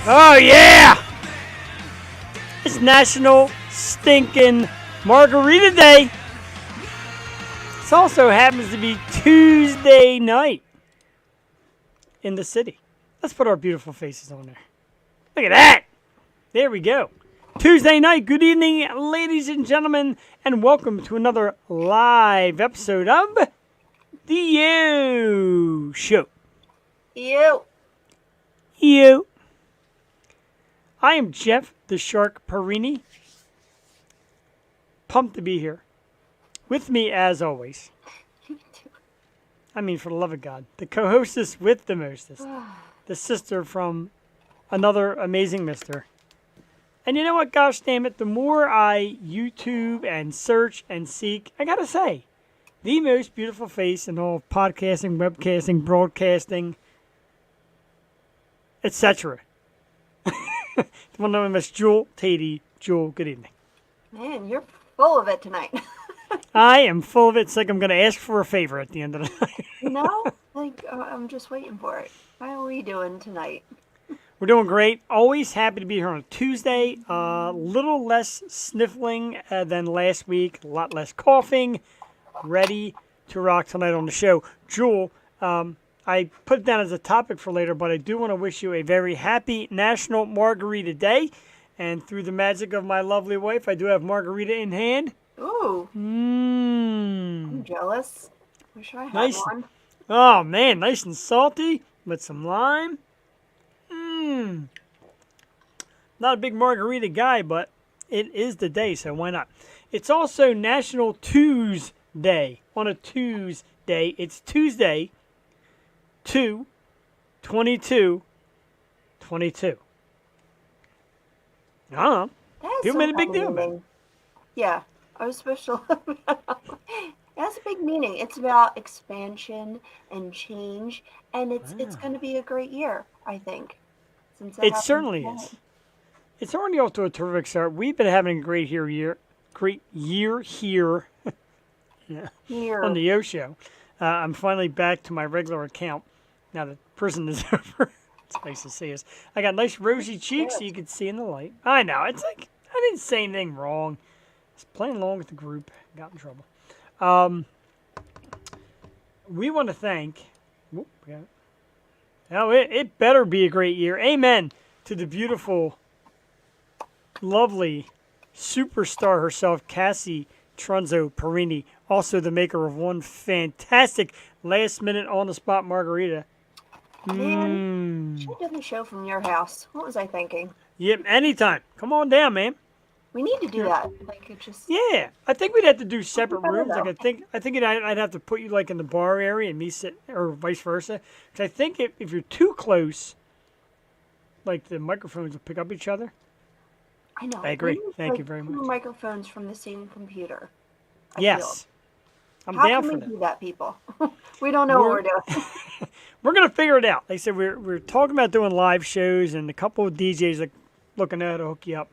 Oh, yeah! It's National Stinking Margarita Day. This also happens to be Tuesday night in the city. Let's put our beautiful faces on there. Look at that! There we go. Tuesday night. Good evening, ladies and gentlemen, and welcome to another live episode of The You Show. You. I am Jeff the Shark Perini. Pumped to be here. With me, as always. I mean, for the love of God. The co-hostess with the mostest. The sister from another amazing mister. And you know what? Gosh damn it. The more I YouTube and search and seek, I gotta say, the most beautiful face in all of podcasting, webcasting, broadcasting, etc. The one known as Jewel Tatey. Jewel, good evening. Man, you're full of it tonight. I am full of it. It's like I'm going to ask for a favor at the end of the night. No? I'm just waiting for it. How are we doing tonight? We're doing great. Always happy to be here on a Tuesday. A little less sniffling than last week. A lot less coughing. Ready to rock tonight on the show. Jewel, I put it down as a topic for later, but I do want to wish you a very happy National Margarita Day. And through the magic of my lovely wife, I do have margarita in hand. Ooh. I'm jealous. Wish I had one. Oh, man. Nice and salty with some lime. Not a big margarita guy, but it is the day, so why not? It's also National Tuesday. On a Tuesday, it's Tuesday, 2/22/22. I don't know. People made a big deal about it. Yeah, I was supposed to. It has a big meaning. It's about expansion and change, and it's going to be a great year, I think. Since it certainly is. It's already off to a terrific start. We've been having a great year here. Yeah. Here. On the Yo Show. I'm finally back to my regular account now that prison is over. It's nice to see us. I got nice rosy cheeks you can see in the light. I know. It's like I didn't say anything wrong. I was playing along with the group. Got in trouble. We want to thank... it better be a great year. Amen to the beautiful, lovely superstar herself, Cassie Trunzo Perini, also the maker of one fantastic last-minute on-the-spot margarita. Man, should have done the show from your house. What was I thinking? Yep, anytime. Come on down, man. We need to do that. Yeah, I think we'd have to do separate rooms. Like I think I'd have to put you like in the bar area and me sit, or vice versa. Because I think if you're too close, like the microphones will pick up each other. I know. I agree. Thank you very much. Two microphones from the same computer. Yes, I'm down for that. How can we do that, people? We don't know what we're doing. We're gonna figure it out. Like I said, we're talking about doing live shows, and a couple of DJs are looking at how to hook you up.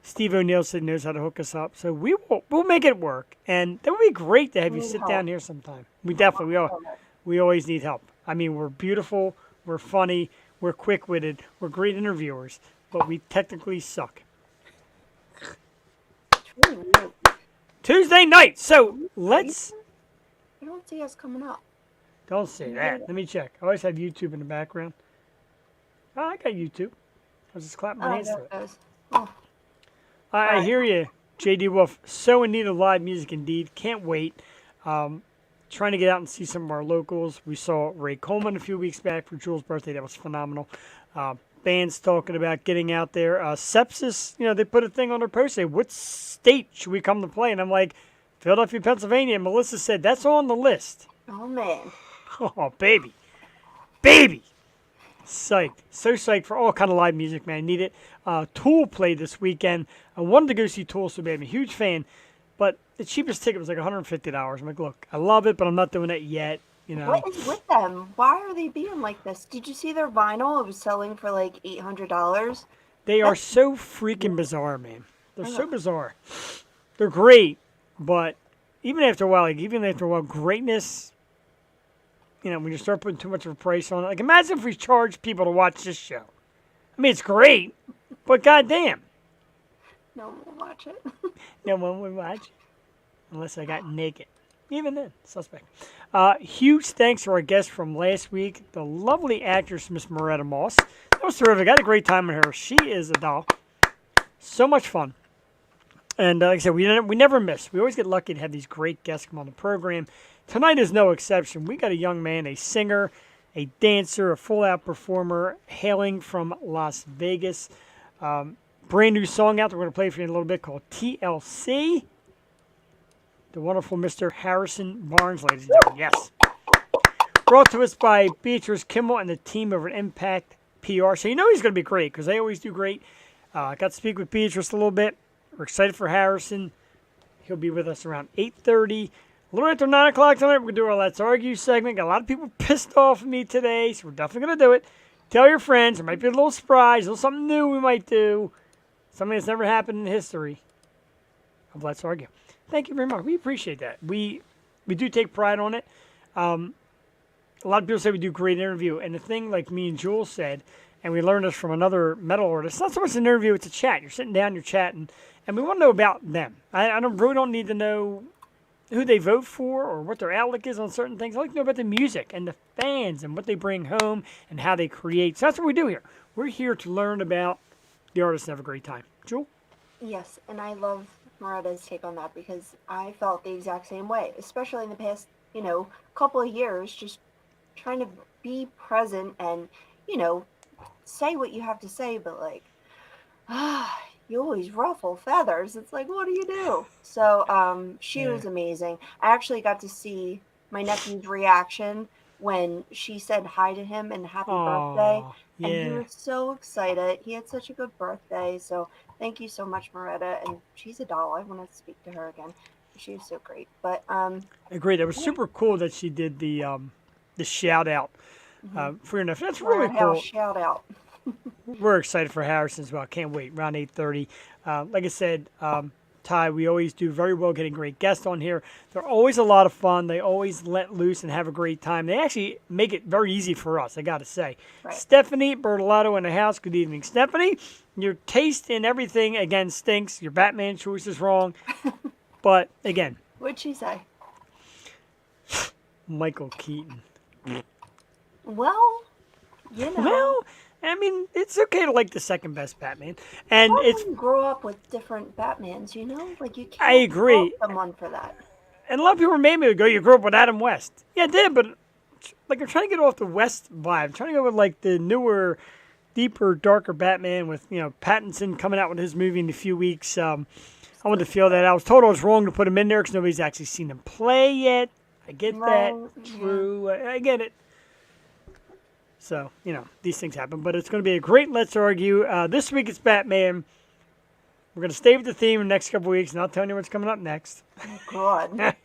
Steve O'Neill said knows how to hook us up, so we'll make it work. And that would be great to have you sit down here sometime. We definitely we always need help. I mean, we're beautiful, we're funny, we're quick-witted, we're great interviewers, but we technically suck. Tuesday night. So let's. I don't see us coming up. Don't say that. Let me check. I always have YouTube in the background. Oh, I got YouTube. I'll just clap my hands to it. I hear you, J.D. Wolf. So in need of live music indeed. Can't wait. Trying to get out and see some of our locals. We saw Ray Coleman a few weeks back for Jules' birthday. That was phenomenal. Bands talking about getting out there. Sepsis, they put a thing on their post. Say, what state should we come to play? And I'm like, Philadelphia, Pennsylvania. And Melissa said, that's on the list. Oh, man. Oh, baby. Baby. Psyched. So psyched for all kind of live music, man. Need it. Tool played this weekend. I wanted to go see Tool so bad. I'm a huge fan. But the cheapest ticket was like $150. I'm like, look, I love it, but I'm not doing it yet. What is with them? Why are they being like this? Did you see their vinyl? It was selling for like $800. They are so freaking bizarre, man. They're so bizarre. They're great, but even after a while, greatness, when you start putting too much of a price on it. Like, imagine if we charged people to watch this show. I mean, it's great, but goddamn. No one will watch it. No one would watch it unless I got naked. Even then, suspect. Huge thanks to our guest from last week, the lovely actress, Miss Moretta Moss. That was terrific. I had a great time with her. She is a doll. So much fun. And like I said, we never miss. We always get lucky to have these great guests come on the program. Tonight is no exception. We got a young man, a singer, a dancer, a full-out performer, hailing from Las Vegas. Brand new song out that we're going to play for you in a little bit called TLC. The wonderful Mr. Harrison Barnes, ladies and gentlemen. Yes. Brought to us by Beatrice Kimmel and the team over at Impact PR. So you know he's going to be great because they always do great. I got to speak with Beatrice a little bit. We're excited for Harrison. He'll be with us around 8:30. A little after 9 o'clock tonight, we're going to do our Let's Argue segment. Got a lot of people pissed off at me today, so we're definitely going to do it. Tell your friends. There might be a little surprise, a little something new we might do. Something that's never happened in history of Let's Argue. Thank you very much. We appreciate that. We do take pride on it. A lot of people say we do a great interview. And the thing, like me and Jules said, and we learned this from another metal artist, it's not so much an interview, it's a chat. You're sitting down, you're chatting, and we want to know about them. I really don't need to know who they vote for or what their outlook is on certain things. I like to know about the music and the fans and what they bring home and how they create. So that's what we do here. We're here to learn about the artists and have a great time. Jewel? Yes, and I love Moretta's take on that because I felt the exact same way, especially in the past, couple of years, just trying to be present and, say what you have to say, but you always ruffle feathers. It's like, what do you do? So she was amazing. I actually got to see my nephew's reaction when she said hi to him and happy birthday. Yeah. And he was so excited. He had such a good birthday. So thank you so much, Moretta. And she's a doll. I want to speak to her again. She was so great. But agreed. It was super cool that she did the shout out for your nephew. That's really cool. Shout out. We're excited for Harrison as well. Can't wait. Around 8:30. Like I said, Ty, we always do very well getting great guests on here. They're always a lot of fun. They always let loose and have a great time. They actually make it very easy for us, I got to say. Right. Stephanie Bertolotto in the house. Good evening, Stephanie. Your taste in everything, again, stinks. Your Batman choice is wrong. But, again. What'd she say? Michael Keaton. Well, Well, I mean, it's okay to like the second best Batman, and it's grow up with different Batmans, like you can't. I agree. Someone for that. And a lot of people made me go, "You grew up with Adam West." Yeah, I did, but I'm trying to get off the West vibe. I'm trying to go with the newer, deeper, darker Batman with Pattinson coming out with his movie in a few weeks. I wanted to feel that. I was told I was wrong to put him in there because nobody's actually seen him play yet. I get that. True. I get it. So, these things happen. But it's going to be a great Let's Argue. This week it's Batman. We're going to stay with the theme in the next couple of weeks, and I'll tell you what's coming up next. Oh, God.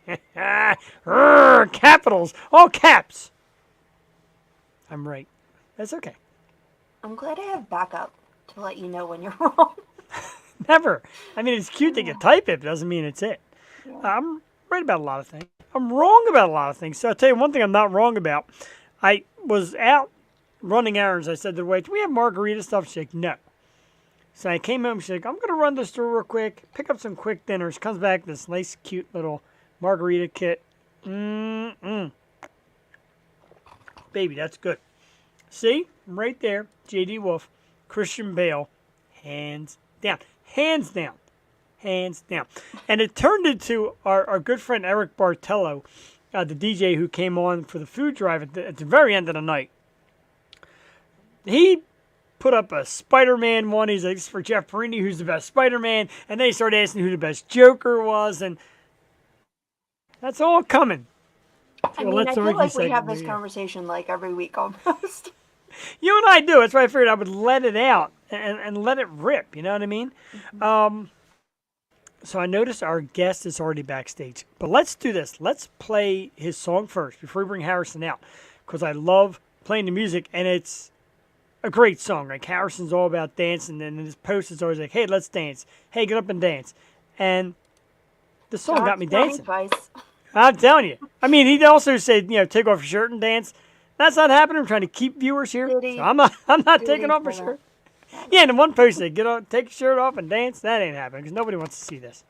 Capitals. All caps. I'm right. That's okay. I'm glad I have backup to let you know when you're wrong. Never. I mean, it's cute that you type it, but it doesn't mean it's it. Yeah. I'm right about a lot of things. I'm wrong about a lot of things. So I'll tell you one thing I'm not wrong about. I was out running errands. I said to the wait, do we have margarita stuff? She's like, no. So I came home. She's like, I'm going to run to the store real quick, pick up some quick dinners. Comes back this nice, cute little margarita kit. Baby, that's good. See? Right there. J.D. Wolf. Christian Bale. Hands down. Hands down. Hands down. And it turned into our good friend Eric Bartello, the DJ who came on for the food drive at the very end of the night. He put up a Spider-Man one. He's like, this is for Jeff Perini, who's the best Spider-Man. And then he started asking who the best Joker was. And that's all coming. I mean, I feel like we have this conversation every week almost. You and I do. That's why I figured I would let it out and let it rip. You know what I mean? Mm-hmm. So I noticed our guest is already backstage. But let's do this. Let's play his song first before we bring Harrison out. Because I love playing the music, and it's a great song. Like, Harrison's all about dancing, and in his post is always like, hey, let's dance. Hey, get up and dance. And the song got me dancing. Advice. I'm telling you. I mean, he also said, take off your shirt and dance. That's not happening. I'm trying to keep viewers here. So I'm not taking off my shirt. Yeah, and the one post said, "Get on, take your shirt off and dance." That ain't happening because nobody wants to see this.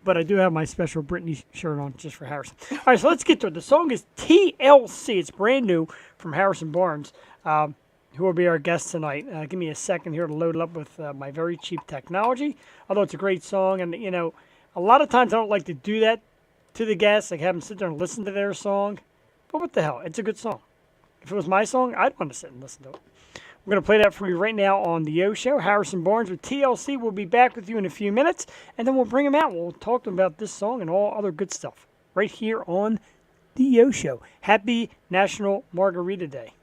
But I do have my special Britney shirt on just for Harrison. All right, so let's get to it. The song is TLC. It's brand new from Harrison Barnes, who will be our guest tonight. Give me a second here to load it up with my very cheap technology. Although it's a great song, and a lot of times I don't like to do that to the guests, like have them sit there and listen to their song. But what the hell? It's a good song. If it was my song, I'd want to sit and listen to it. We're going to play that for you right now on the O Show. Harrison Barnes with TLC. We'll be back with you in a few minutes, and then we'll bring him out. We'll talk to him about this song and all other good stuff right here on the O Show. Happy National Margarita Day.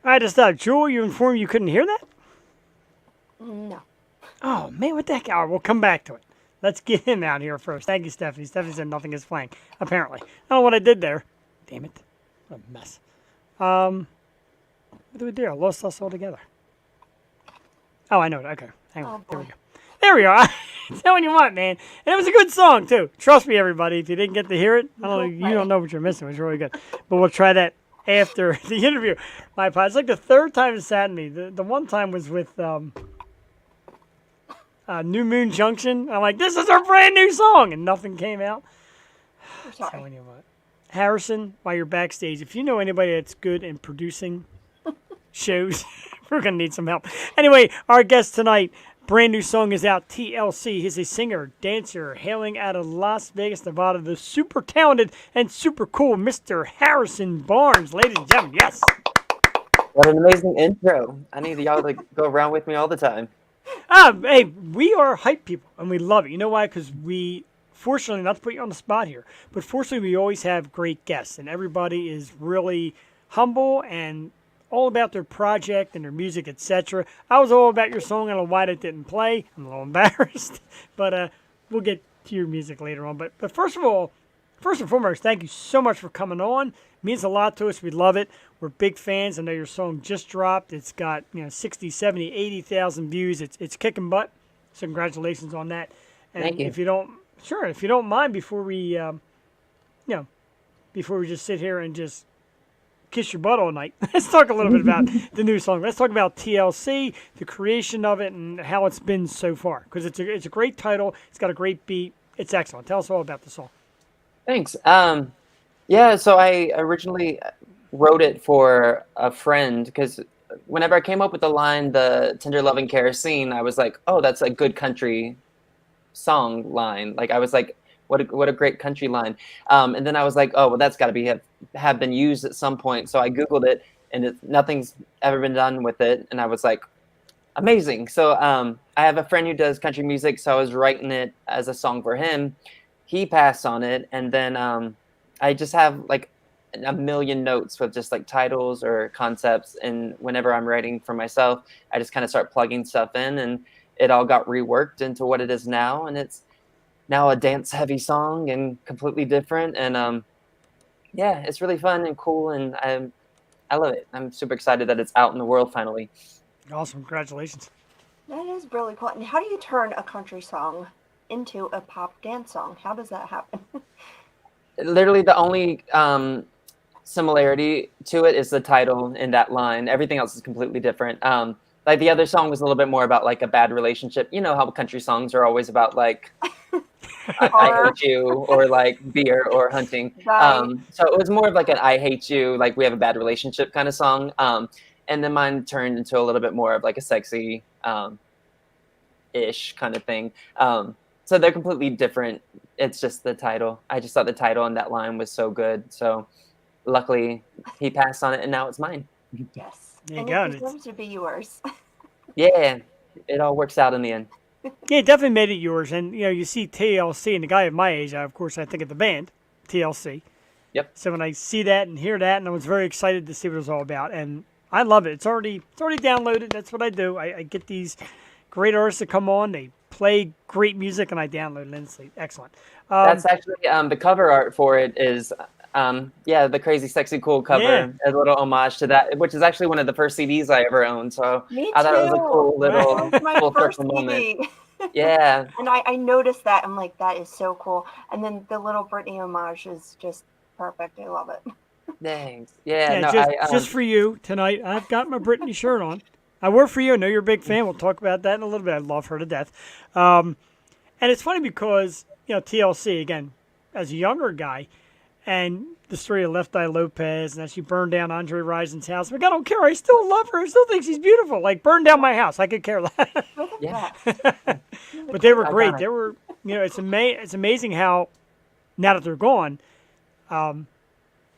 All right, to stop. Jewel, you informed you couldn't hear that? No. Oh, man, what the heck? All right, we'll come back to it. Let's get him out here first. Thank you, Stephanie. Stephanie said nothing is playing, apparently. I don't know what I did there. Damn it. What a mess. What did we do? I lost us altogether. Oh, I know it. Okay. Hang on. There we go. There we are. I'm telling you what, man. And it was a good song, too. Trust me, everybody. If you didn't get to hear it, you don't know what you're missing. It was really good. But we'll try that after the interview. My apologies. It's like the third time it saddened me. The one time was with New Moon Junction. I'm like, this is our brand new song, and nothing came out. Sorry. Telling you what, Harrison, while you're backstage, if you know anybody that's good in producing shows, we're gonna need some help. Anyway, our guest tonight, brand new song is out. TLC. He's a singer, dancer, hailing out of Las Vegas, Nevada. The super talented and super cool Mr. Harrison Barnes, ladies and gentlemen. Yes. What an amazing intro. I need y'all to go around with me all the time. Hey, we are hype people, and we love it. You know why? Because we, fortunately, not to put you on the spot here, but fortunately, we always have great guests, and everybody is really humble and all about their project and their music, etc. I was all about your song. I don't know why that didn't play. I'm a little embarrassed, but we'll get to your music later on. But first of all, first and foremost, thank you so much for coming on. It means a lot to us. We love it. We're big fans. I know your song just dropped. It's got 60, 70, 80,000 views. It's kicking butt. So congratulations on that. And Thank you. if you don't mind, before we before we just sit here and just kiss your butt all night, let's talk a little bit about the new song. Let's talk about TLC, the creation of it, and how it's been so far. Because it's a great title. It's got a great beat. It's excellent. Tell us all about the song. Thanks. Yeah, so I originally wrote it for a friend because whenever I came up with the line, the tender loving kerosene, I was like, oh, that's a good country song line. Like, I was like, what a great country line. And then I was like, oh, well, that's got to have been used at some point. So I Googled it, and nothing's ever been done with it. And I was like, amazing. So I have a friend who does country music, so I was writing it as a song for him. He passed on it, and then I just have like a million notes with just like titles or concepts, and whenever I'm writing for myself, I just kind of start plugging stuff in, and it all got reworked into what it is now, and it's now a dance heavy song and completely different, and yeah, it's really fun and cool, and I love it. I'm super excited that it's out in the world finally. Awesome. Congratulations. That is really cool. And how do you turn a country song into a pop dance song? How does that happen? Literally the only similarity to it is the title in that line. Everything else is completely different. Like the other song was a little bit more about like a bad relationship. You know how country songs are always about like I hate you, or like beer or hunting. Right. So it was more of like an I hate you, like we have a bad relationship kind of song. And then mine turned into a little bit more of like a sexy ish kind of thing. So they're completely different. It's just the title. I just thought the title and that line was so good. So luckily he passed on it, and now it's mine. Yes. There you And go. it deserves to be yours. Yeah, it all works out in the end. Yeah, it definitely made it yours. And you see TLC, and the guy of my age, of course, I think of the band TLC. Yep. So when I see that and hear that, and I was very excited to see what it was all about, and I love it. It's already downloaded. That's what I do. I get these great artists to come on. They play great music, and I download it. And it's excellent. That's actually the cover art for it is the Crazy Sexy Cool cover, Yeah. a little homage to that, which is actually one of the first CDs I ever owned. So Me I thought it was a too. cool little That was my full first circle moment. CD. Yeah. And I noticed that. I'm like, that is so cool. And then the little Britney homage is just perfect. I love it. Thanks. Yeah. Yeah, No, just for you tonight. I've got my Britney shirt on. I work for you. I know you're a big fan. We'll talk about that in a little bit. I love her to death. And it's funny because TLC again, as a younger guy, and the story of Left Eye Lopez, and as she burned down Andre Rison's house. Like, I don't care. I still love her. I still think she's beautiful. Like, burn down my house. I could care less. Yeah. But they were great. They were, it's amazing how now that they're gone, how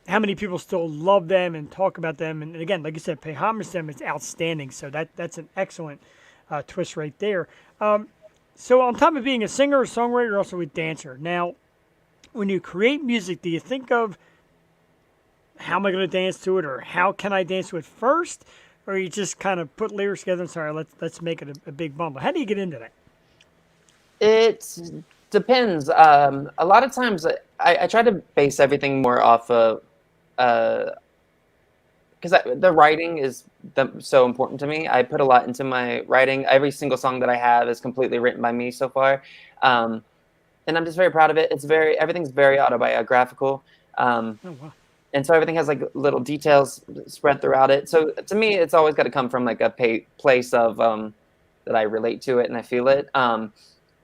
many people still love them and talk about them. And again, like you said, pay homage to them. It's outstanding. So that's an excellent twist right there. So on top of being a singer or songwriter, you're also a dancer. Now, when you create music, do you think of how am I going to dance to it, or how can I dance to it first, or you just kind of put lyrics together and sorry, let's make it a big bundle? How do you get into that? It depends. A lot of times I try to base everything more off of because the writing is so important to me. I put a lot into my writing. Every single song that I have is completely written by me so far, and I'm just very proud of it. Everything's very autobiographical. Oh, wow. And so everything has like little details spread throughout it. So to me, it's always got to come from like a place of that I relate to it and I feel it.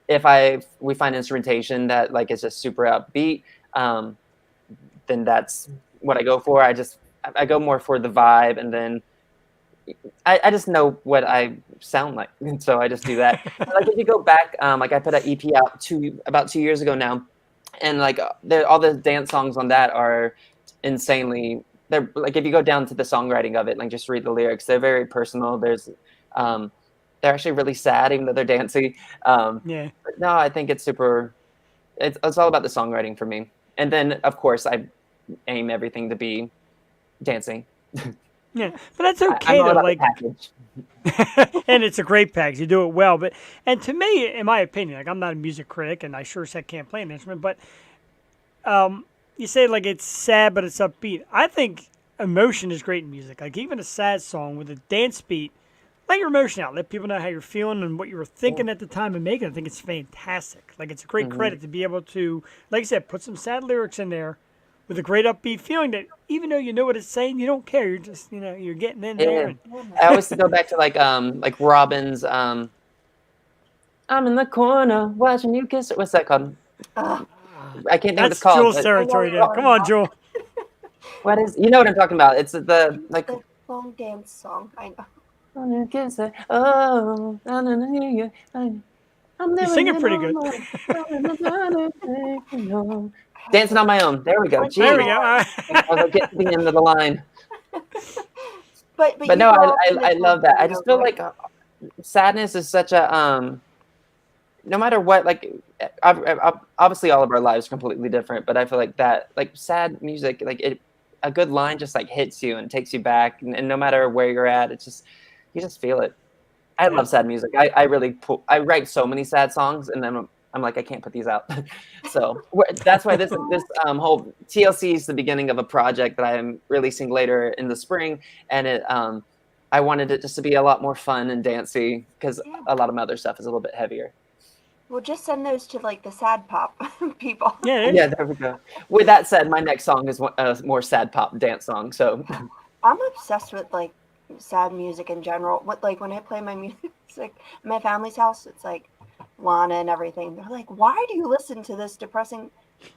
If we find instrumentation that like is just super upbeat, then that's what I go for. I go more for the vibe, and then I just know what I sound like, so I just do that. Like if you go back, like I put an EP out about 2 years ago now, and like all the dance songs on that are insanely. They're like if you go down to the songwriting of it, like just read the lyrics, they're very personal. They're actually really sad, even though they're dancey. Yeah. But no, I think it's super. It's all about the songwriting for me, and then of course I aim everything to be dancing. Yeah, but that's okay I'm all though. about Like, the package. and it's a great package. You do it well. And to me, in my opinion, like I'm not a music critic, and I sure as heck can't play an instrument. But you say like it's sad, but it's upbeat. I think emotion is great in music. Like even a sad song with a dance beat, let your emotion out. Let people know how you're feeling and what you were thinking at the time of making it. I think it's fantastic. Like it's a great credit to be able to, like I said, put some sad lyrics in there with a great upbeat feeling that even though you know what it's saying, you don't care. You're just, you're getting in there. And, I always go back to like Robin's I'm in the corner watching you kiss it. What's that called? I can't think what that's it's called. Jules' territory there. Come on, Jewel. What is? You know what I'm talking about? It's the like The long dance song. I know. you kiss it. Oh, you singing pretty good. Dancing on my own. There we go. There we Jeez. go. I was like getting to the end of the line. But No, I love that. I just feel like sadness is such a no matter what, like obviously all of our lives are completely different, but I feel like that like sad music, like a good line just like hits you and takes you back, and no matter where you're at, it's just you just feel it. I love sad music. I really I write so many sad songs, and then I'm like I can't put these out. So that's why this whole TLC is the beginning of a project that I am releasing later in the spring, and I wanted it just to be a lot more fun and dancey because a lot of my other stuff is a little bit heavier. We'll just send those to like the sad pop people. Yeah. There we go. With that said, my next song is a more sad pop dance song. So I'm obsessed with like sad music in general. Like when I play my music at my family's house, it's like Lana and everything. They're like, "Why do you listen to this depressing?"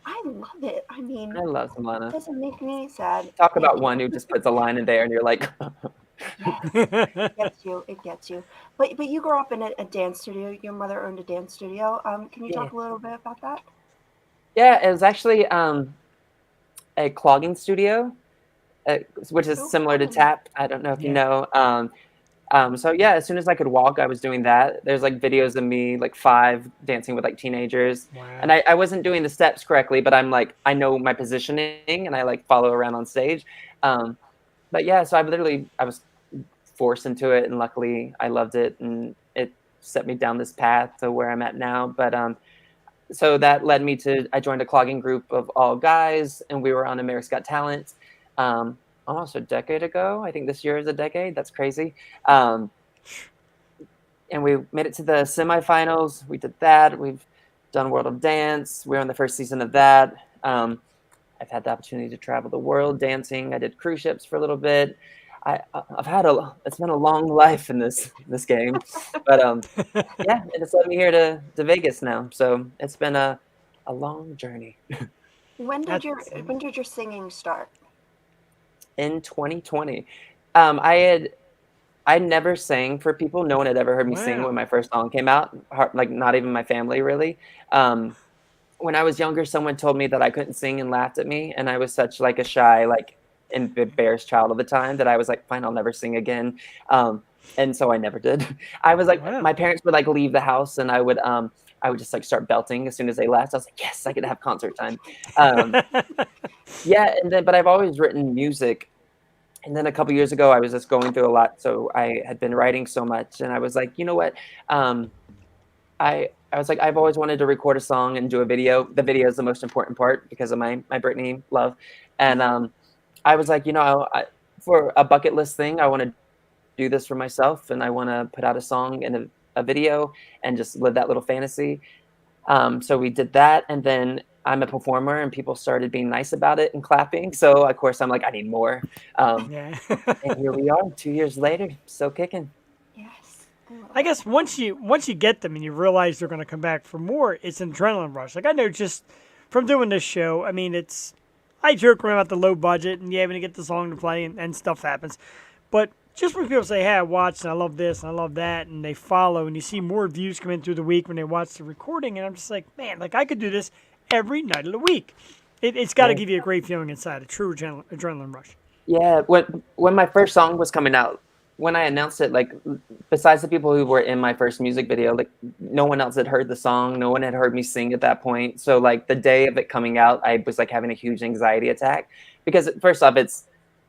I love it. I mean, I love some Lana. it doesn't make me sad. Talk about one who just puts a line in there, and you're like, Yeah, it gets you. It gets you. But you grew up in a dance studio. Your mother owned a dance studio. Can you Yeah. talk a little bit about that? Yeah, it was actually a clogging studio, uh, which is Oh, similar to fun. tap. I don't know if you Yeah. know. So yeah, as soon as I could walk, I was doing that. There's like videos of me like 5 dancing with like teenagers, and Wow. I wasn't doing the steps correctly, but I'm like I know my positioning and I like follow around on stage. Um, but yeah, so I was forced into it, and luckily I loved it, and it set me down this path to where I'm at now. But so that led me to I joined a clogging group of all guys, and we were on America's Got Talent um, almost a decade ago. I think this year is a decade. That's crazy. Um, and we made it to the semifinals. We did that. We've done World of Dance. We're on the first season of that. I've had the opportunity to travel the world dancing. I did cruise ships for a little bit. I've had it's been a long life in this game, but yeah, it just led me here to Vegas now. So it's been a long journey. That's When did your singing start? In 2020, I never sang for people. No one had ever heard me sing when wow. my first song came out. Like not even my family really. Um, when I was younger, someone told me that I couldn't sing and laughed at me, and I was such like a shy, like embarrassed child of the time that I was like, fine, I'll never sing again. And so I never did. I was like, Wow. my parents would like leave the house, and I would just like start belting as soon as they left. I was like, yes, I could have concert time. Um, yeah, and then but I've always written music, and then a couple years ago, I was just going through a lot, so I had been writing so much, and I was like, you know what? Um, I was like, I've always wanted to record a song and do a video. The video is the most important part because of my Britney love, and I was like, for a bucket list thing, I want to do this for myself, and I want to put out a song and a video and just live that little fantasy. So we did that, and then I'm a performer, and people started being nice about it and clapping. So of course, I'm like, I need more. Um, Yeah. and here we are, 2 years later, still kicking. Yes, I love I it. guess once you get them and you realize they're going to come back for more, it's an adrenaline rush. Like I know just from doing this show, I mean it's I joke around about the low budget and yeah, when you get the song to play and stuff happens, but just when people say, "Hey, I watched and I love this and I love that," and they follow and you see more views come in through the week when they watch the recording, and I'm just like, man, like I could do this every night of the week. It's got to Yeah. give you a great feeling inside, a true adrenaline rush. Yeah, when my first song was coming out, when I announced it, like besides the people who were in my first music video, like no one else had heard the song, no one had heard me sing at that point. So like the day of it coming out, I was like having a huge anxiety attack because first off, it's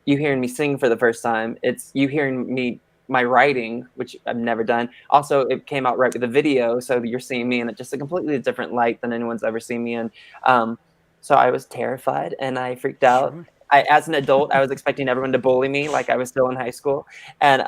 you hearing me sing for the first time. It's you hearing me my writing, which I've never done. Also, it came out right with the video, so you're seeing me in just a completely different light than anyone's ever seen me in. Um, so I was terrified and I freaked out. Sure. As an adult, I was expecting everyone to bully me like I was still in high school. And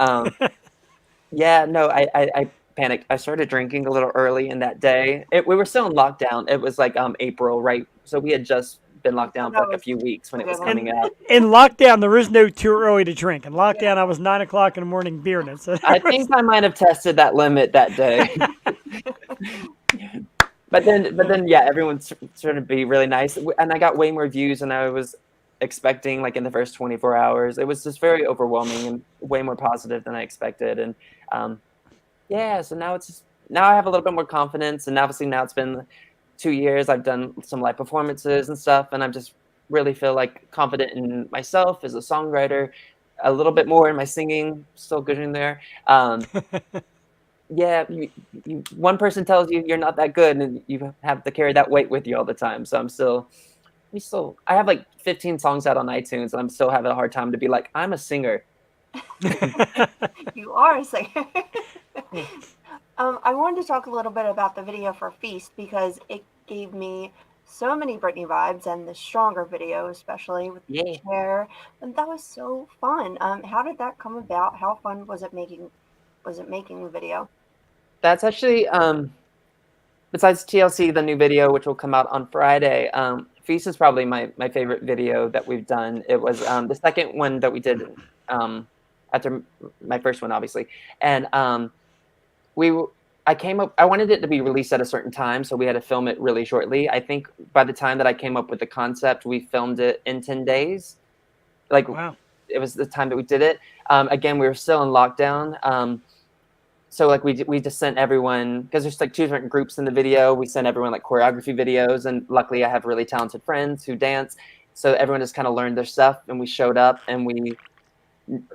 yeah, no, I panicked. I started drinking a little early in that day. We were still in lockdown. It was like April, right? So we had just been locked So down for that like a was few weeks when a it good was one. coming out. In lockdown, there is no too early to drink. In Yeah. lockdown, I was 9 o'clock in the morning beering it. So I think I might have tested that limit that day. But then, yeah, everyone's trying to be really nice, and I got way more views than I was expecting. Like in the first 24 hours, it was just very overwhelming and way more positive than I expected. And um, yeah, so now it's just now I have a little bit more confidence, and obviously now it's been 2 years. I've done some live performances and stuff, and I just really feel like confident in myself as a songwriter. A little bit more in my singing, still good in there. Um, yeah, one person tells you you're not that good, and you have to carry that weight with you all the time. So I have like 15 songs out on iTunes, and I'm still having a hard time to be like, I'm a singer. You are a singer. I wanted to talk a little bit about the video for Feast because it gave me so many Britney vibes, and the stronger video, especially with the Yeah, chair, and that was so fun. How did that come about? How fun was it making the video? that's actually besides TLC, the new video, which will come out on Friday. Feast is probably my favorite video that we've done. It was the second one that we did after my first one, obviously, and we I came up. I wanted it to be released at a certain time, so we had to film it really shortly. I think by the time that I came up with the concept, we filmed it in 10 days. Like wow. it was the time that we did it. Again, we were still in lockdown. So like we just sent everyone, because there's like 2 different groups in the video. We sent everyone like choreography videos, and luckily I have really talented friends who dance. So everyone just kind of learned their stuff, and we showed up and we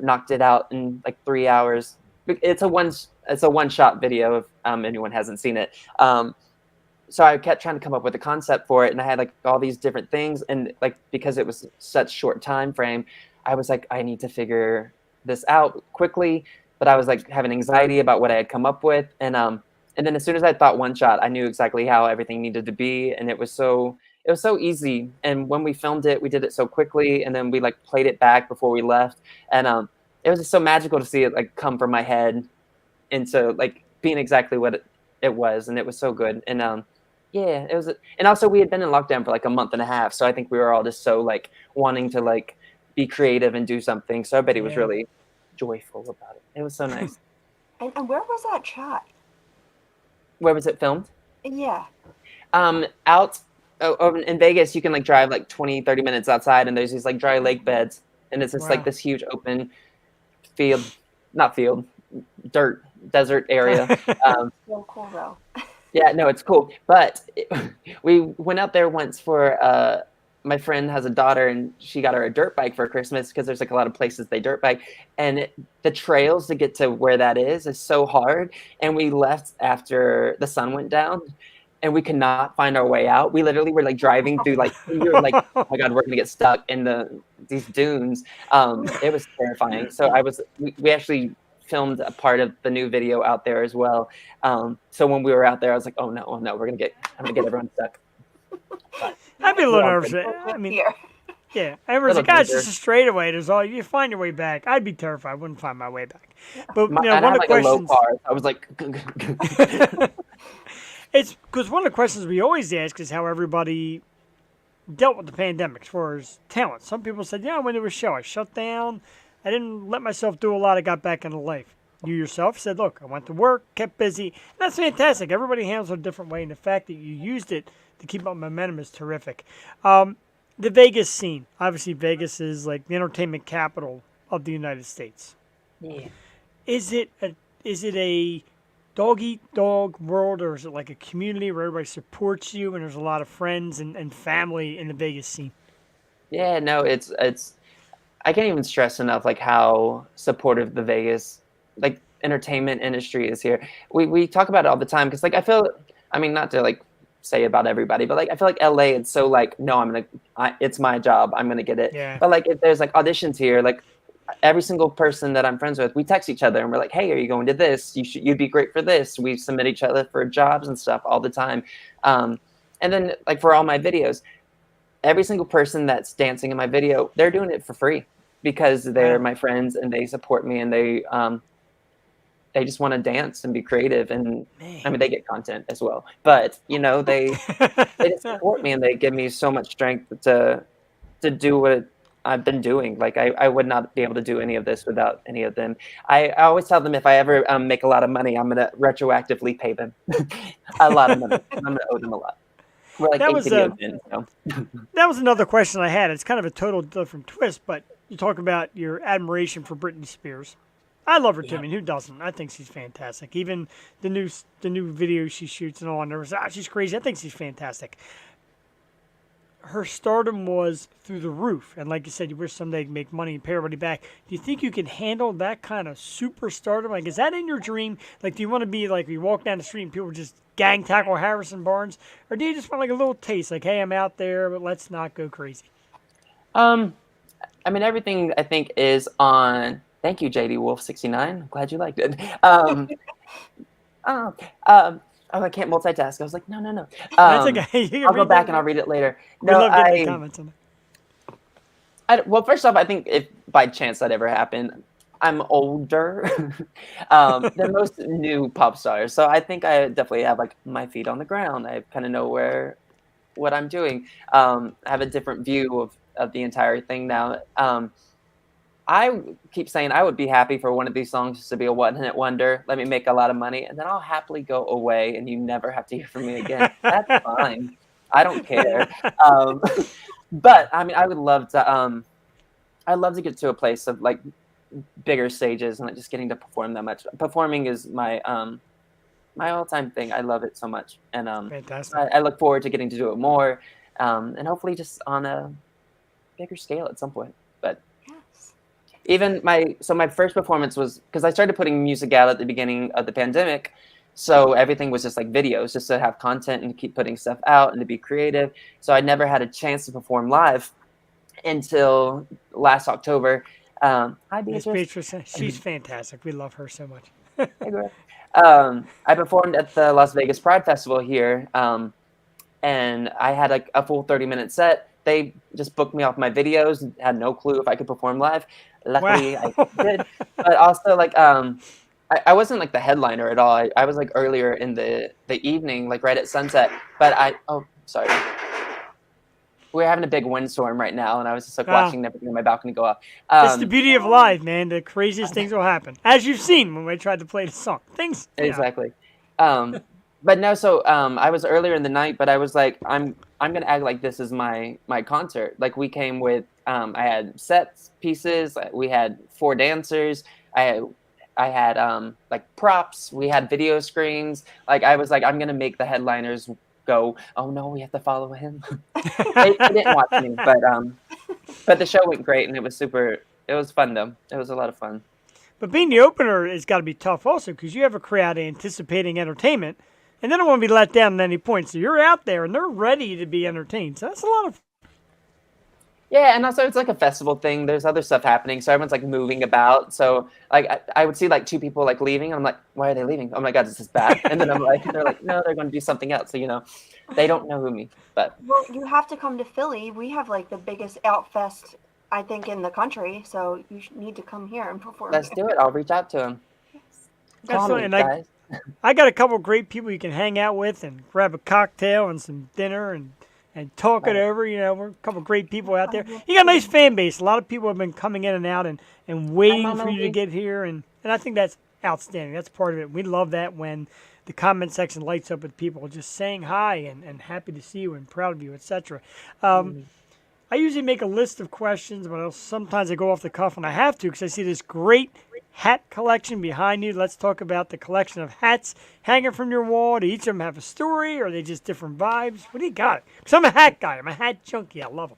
knocked it out in like 3 hours. It's a one shot video if anyone hasn't seen it. So I kept trying to come up with a concept for it, and I had like all these different things, and like because it was such short time frame, I was like, I need to figure this out quickly. But I was like having anxiety about what I had come up with, and then as soon as I thought one shot, I knew exactly how everything needed to be, and it was so easy. And when we filmed it, we did it so quickly, and then we like played it back before we left, and it was just so magical to see it like come from my head into like being exactly what it was, and it was so good. And yeah, it was. And also we had been in lockdown for like a month and a half, so I think we were all just so like wanting to like be creative and do something. So everybody was really joyful about it. It was so nice. And where was that shot? Where was it filmed? Yeah. Out in Vegas, you can like drive like 20-30 minutes outside, and there's these like dry lake beds, and it's just like this huge open dirt desert area. So cool though. Yeah, no, it's cool. But we went out there once for my friend has a daughter, and she got her a dirt bike for Christmas, because there's like a lot of places they dirt bike, and the trails to get to where that is so hard. And we left after the sun went down, and we could not find our way out. We literally were like driving through like, we were like, oh my God, we're gonna get stuck in these dunes. It was terrifying. So we actually filmed a part of the new video out there as well. So when we were out there, I was like, oh no, I'm gonna get everyone stuck. But I'd be a little nervous. I mean, yeah. Everyone's like, it's just a straightaway. There's all you find your way back. I'd be terrified. I wouldn't find my way back. But one of the questions. I was like, it's because one of the questions we always ask is how everybody dealt with the pandemic as far as talent. Some people said, yeah, when there was a show, I shut down. I didn't let myself do a lot. I got back into life. You yourself said, look, I went to work, kept busy. And that's fantastic. Everybody handles it a different way. And the fact that you used it to keep up momentum is terrific. The Vegas scene. Obviously, Vegas is like the entertainment capital of the United States. Yeah. Is it a dog-eat-dog world, or is it like a community where everybody supports you and there's a lot of friends and family in the Vegas scene? Yeah, no, it's I can't even stress enough like how supportive the Vegas like entertainment industry is here. We talk about it all the time, because like I mean, not to like say about everybody, but like I feel like LA, it's so like, no, it's my job, I'm gonna get it. Yeah. But like if there's like auditions here, like every single person that I'm friends with, we text each other and we're like, hey, are you going to this? You'd be great for this. We submit each other for jobs and stuff all the time. And then like for all my videos, every single person that's dancing in my video, they're doing it for free, because they're my friends and they support me, and they just want to dance and be creative. And I mean, they get content as well, but they just support me, and they give me so much strength to do what I've been doing. Like I would not be able to do any of this without any of them. I always tell them if I ever make a lot of money, I'm going to retroactively pay them a lot of money. I'm going to owe them a lot. We're like that 8 was videos in, so. That was another question I had. It's kind of a total different twist, but you talk about your admiration for Britney Spears. I love her too. I mean, who doesn't? I think she's fantastic. Even the new videos she shoots and all, and she's crazy. I think she's fantastic. Her stardom was through the roof, and like you said, you wish someday you could make money and pay everybody back. Do you think you can handle that kind of super stardom? Like, is that in your dream? Like, do you want to be like, you walk down the street and people just gang tackle Harrison Barnes, or do you just want like a little taste? Like, hey, I'm out there, but let's not go crazy. I mean, everything I think is on. Thank you, JD Wolf 69. I'm glad you liked it. I can't multitask. I was like, no. That's okay. I'll go back and I'll read it later. No, love getting the comments on it. Well, first off, I think if by chance that ever happened, I'm older than most new pop stars. So I think I definitely have like my feet on the ground. I kind of know what I'm doing. I have a different view of the entire thing now. I keep saying I would be happy for one of these songs just to be a one-hit wonder. Let me make a lot of money, and then I'll happily go away, and you never have to hear from me again. That's fine. I don't care. But I mean, I would love to. I'd love to get to a place of like bigger stages and like just getting to perform that much. Performing is my my all-time thing. I love it so much, and Fantastic. I look forward to getting to do it more, and hopefully just on a bigger scale at some point. But Yes. even my first performance was because I started putting music out at the beginning of the pandemic, so everything was just like videos, just to have content and to keep putting stuff out and to be creative. So I never had a chance to perform live until last October. Hi, Miss Beatrice. Beatrice, she's fantastic. We love her so much. Hey, girl. I performed at the Las Vegas Pride Festival here, and I had like a full 30-minute set. They just booked me off my videos and had no clue if I could perform live. Luckily, Wow. I did. But also, like, I wasn't like the headliner at all. I was like earlier in the evening, like right at sunset. But sorry. We're having a big windstorm right now, and I was just like watching everything on my balcony go off. That's the beauty of live, man. The craziest things will happen, as you've seen when we tried to play the song. Things exactly. But no, so I was earlier in the night, but I was like, I'm gonna act like this is my concert. Like we came with, I had set pieces, we had 4 dancers, I had like props, we had video screens. Like I was like, I'm gonna make the headliners go, oh no, we have to follow him. They didn't watch me, but the show went great, and it was fun though. It was a lot of fun. But being the opener has got to be tough also because you have a crowd anticipating entertainment, and they don't want to be let down at any point. So you're out there, and they're ready to be entertained. So that's a lot of. Yeah, and also it's like a festival thing. There's other stuff happening, so everyone's like moving about. So like I would see like 2 people like leaving, and I'm like, why are they leaving? Oh my god, this is bad. And then they're like, no, they're going to do something else. So they don't know who me. But Well, you have to come to Philly. We have like the biggest Outfest, I think, in the country. So you need to come here and perform. let's do it. I'll reach out to him. Call me, And guys. I got a couple of great people you can hang out with and grab a cocktail and some dinner and talk it over. We're a couple of great people out there. You got a nice fan base. A lot of people have been coming in and out and waiting for you to get here. And I think that's outstanding. That's part of it. We love that when the comment section lights up with people just saying hi and happy to see you and proud of you, etc. I usually make a list of questions, but sometimes I go off the cuff and I have to because I see this great hat collection behind you. Let's talk about the collection of hats hanging from your wall. Do each of them have a story, or are they just different vibes? What do you got? Because I'm a hat guy. I'm a hat junkie. I love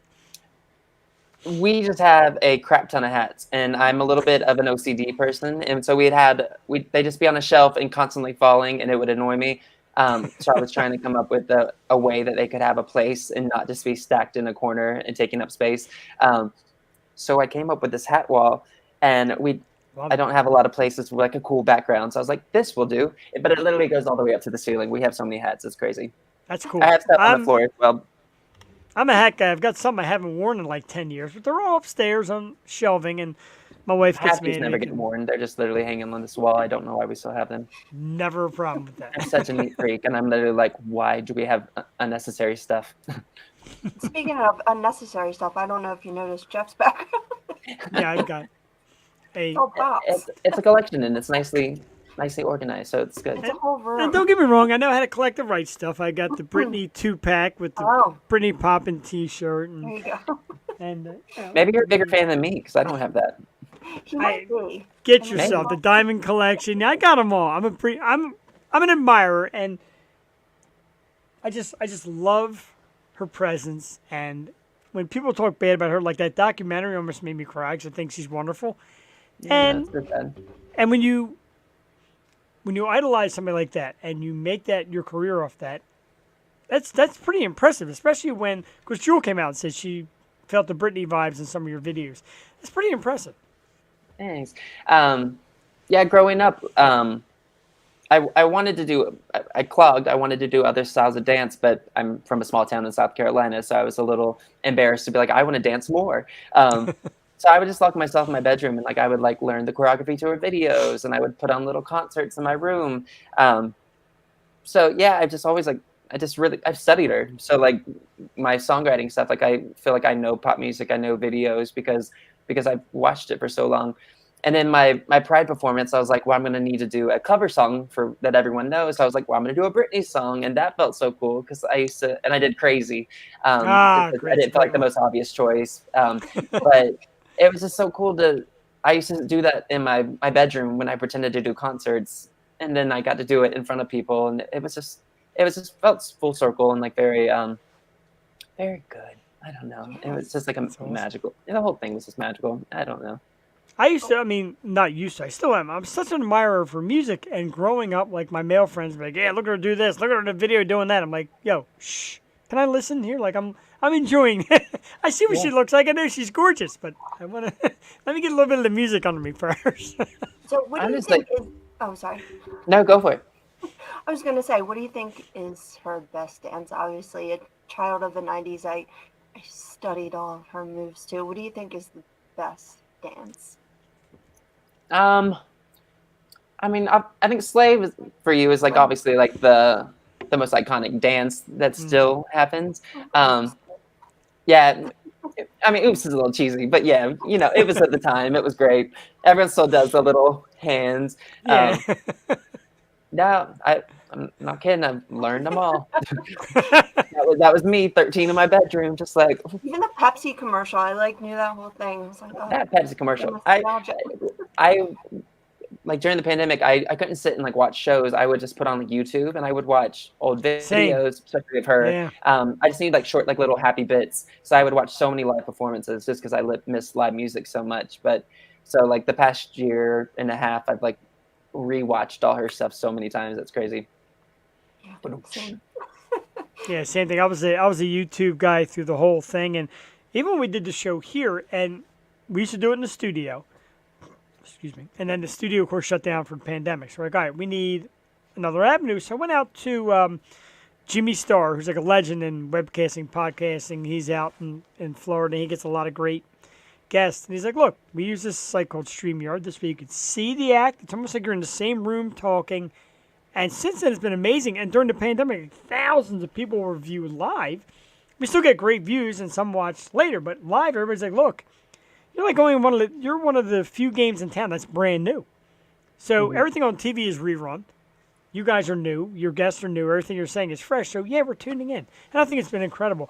them. We just have a crap ton of hats, and I'm a little bit of an OCD person, and so they just be on a shelf and constantly falling, and it would annoy me. So I was trying to come up with a way that they could have a place and not just be stacked in a corner and taking up space. So I came up with this hat wall, and I don't have a lot of places with like a cool background, so I was like, this will do. But it literally goes all the way up to the ceiling. We have so many hats, it's crazy. That's cool. I have stuff on the floor as well. I'm a hat guy. I've got some I haven't worn in like 10 years, but they're all upstairs on shelving, and my wife gets me. Hats never get worn. They're just literally hanging on this wall. I don't know why we still have them. Never a problem with that. I'm such a neat freak, and I'm literally like, why do we have unnecessary stuff? Speaking of unnecessary stuff, I don't know if you noticed Jeff's background. Yeah, I've got a. It's a collection, and it's nicely organized, so it's good. It's a whole room. And don't get me wrong, I know how to collect the right stuff. I got the Britney 2-pack with the Britney Poppin' T-shirt. There you go. And Maybe you're a bigger fan than me, because I don't have that. He might be. Get yourself the diamond collection. I got them all. I'm an admirer, and I just love her presence. And when people talk bad about her, like that documentary almost made me cry because I think she's wonderful. Yeah, that's good, Ben. And when you idolize somebody like that and you make that your career off that, that's pretty impressive, especially when, because Jewel came out and said she felt the Britney vibes in some of your videos. It's pretty impressive. Thanks. Yeah, growing up, I wanted to do, I wanted to do other styles of dance, but I'm from a small town in South Carolina, so I was a little embarrassed to be like, I want to dance more. So I would just lock myself in my bedroom and I would learn the choreography to her videos, and I would put on little concerts in my room. So yeah, I've just always I've studied her. So my songwriting stuff, I feel like I know pop music, I know videos because I've watched it for so long. And then my Pride performance, I was like, well, I'm going to need to do a cover song that everyone knows. So I was like, well, I'm going to do a Britney song. And that felt so cool because I did Crazy. I didn't feel like the most obvious choice. But it was just so cool I used to do that in my bedroom when I pretended to do concerts, and then I got to do it in front of people, and it was just felt full circle and like very very good. I don't know. It was just like a awesome. magical. The whole thing was just magical. I don't know. I used to, I mean, not used to, I still am. I'm such an admirer for music, and growing up, like, my male friends be like, yeah, look at her do this, look at her in the video doing that. I'm like, yo, shh, can I listen here? Like, I'm enjoying. I see what she looks like. I know she's gorgeous, but I want to, let me get a little bit of the music under me first. So what do you think is, oh, sorry. No, go for it. I was going to say, what do you think is her best dance? Obviously, a child of the 90s, I studied all of her moves too. What do you think is the best dance? I mean, I think "Slave" for you is like obviously like the most iconic dance that still happens. Yeah, I mean, "Oops" is a little cheesy, but yeah, you know, it was at the time. It was great. Everyone still does the little hands. Yeah. No, I'm not kidding. I've learned them all. that was me, 13 in my bedroom, just like Even the Pepsi commercial, I like knew that whole thing. I was like, oh, that Pepsi commercial. nostalgia. I like during the pandemic, I couldn't sit and like watch shows. I would just put on like YouTube and I would watch old videos, especially of her. Yeah. I just need like short, like little happy bits. So I would watch so many live performances just because I miss live music so much. But so like the past year and a half, I've like rewatched all her stuff so many times. That's crazy. Same. Yeah, same thing. I was a YouTube guy through the whole thing, and even when we did the show here, and we used to do it in the studio. Excuse me. And then the studio, of course, shut down for the pandemic. So we're like, all right, we need another avenue. So I went out to Jimmy Starr, who's like a legend in webcasting, podcasting. He's out in Florida. He gets a lot of great guests. And he's like, look, we use this site called StreamYard. This way you can see the act. It's almost like you're in the same room talking. And since then, it's been amazing. And during the pandemic, thousands of people were viewed live. We still get great views, and some watch later. But live, everybody's like, look, you're like going you're one of the few games in town that's brand new. So everything on TV is rerun. You guys are new. Your guests are new. Everything you're saying is fresh. So yeah, we're tuning in, and I think it's been incredible.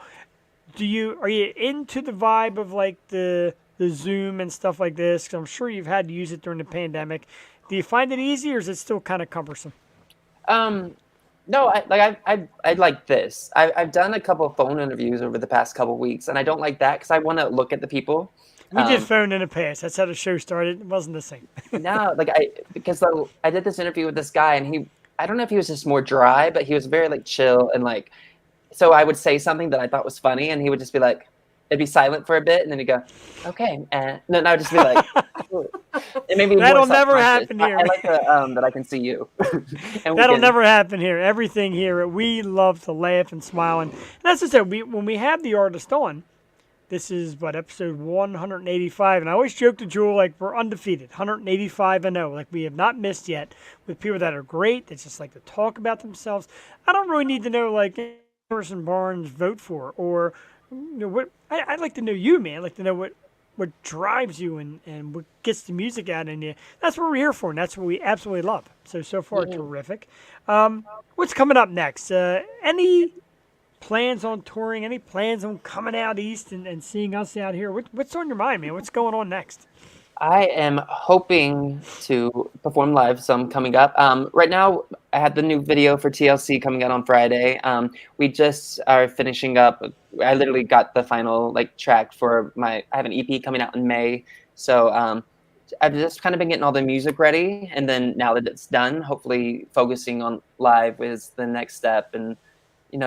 Are you into the vibe of like the Zoom and stuff like this? Because I'm sure you've had to use it during the pandemic. Do you find it easy, or is it still kind of cumbersome? No, I like this. I've done a couple of phone interviews over the past couple of weeks, and I don't like that because I want to look at the people. We did phone in the past. That's how the show started. It wasn't the same. No, like I did this interview with this guy, and I don't know if he was just more dry, but he was very like chill and like. So I would say something that I thought was funny, and he would just be like, it'd be silent for a bit, and then he'd go, okay, and then I would just be like, it made me That'll more never happen here. I like that I can see you. And That'll never happen here. Everything here, we love to laugh and smile, and that's just it. When we have the artist on, this is episode 185, and I always joke to Jewel like we're undefeated, 185-0, like we have not missed yet with people that are great. That just like to talk about themselves. I don't really need to know like person Barnes vote for or. You know, what I'd like to know you, man. I'd like to know what drives you and what gets the music out in you. That's what we're here for, and that's what we absolutely love. So far, terrific. What's coming up next? Any plans on touring? Any plans on coming out east and seeing us out here? What's on your mind, man? What's going on next? I am hoping to perform live some coming up. Right now, I had the new video for TLC coming out on Friday. We just are finishing up. I literally got the final track for I have an EP coming out in May. So I've just kind of been getting all the music ready. And then now that it's done, hopefully focusing on live is the next step and,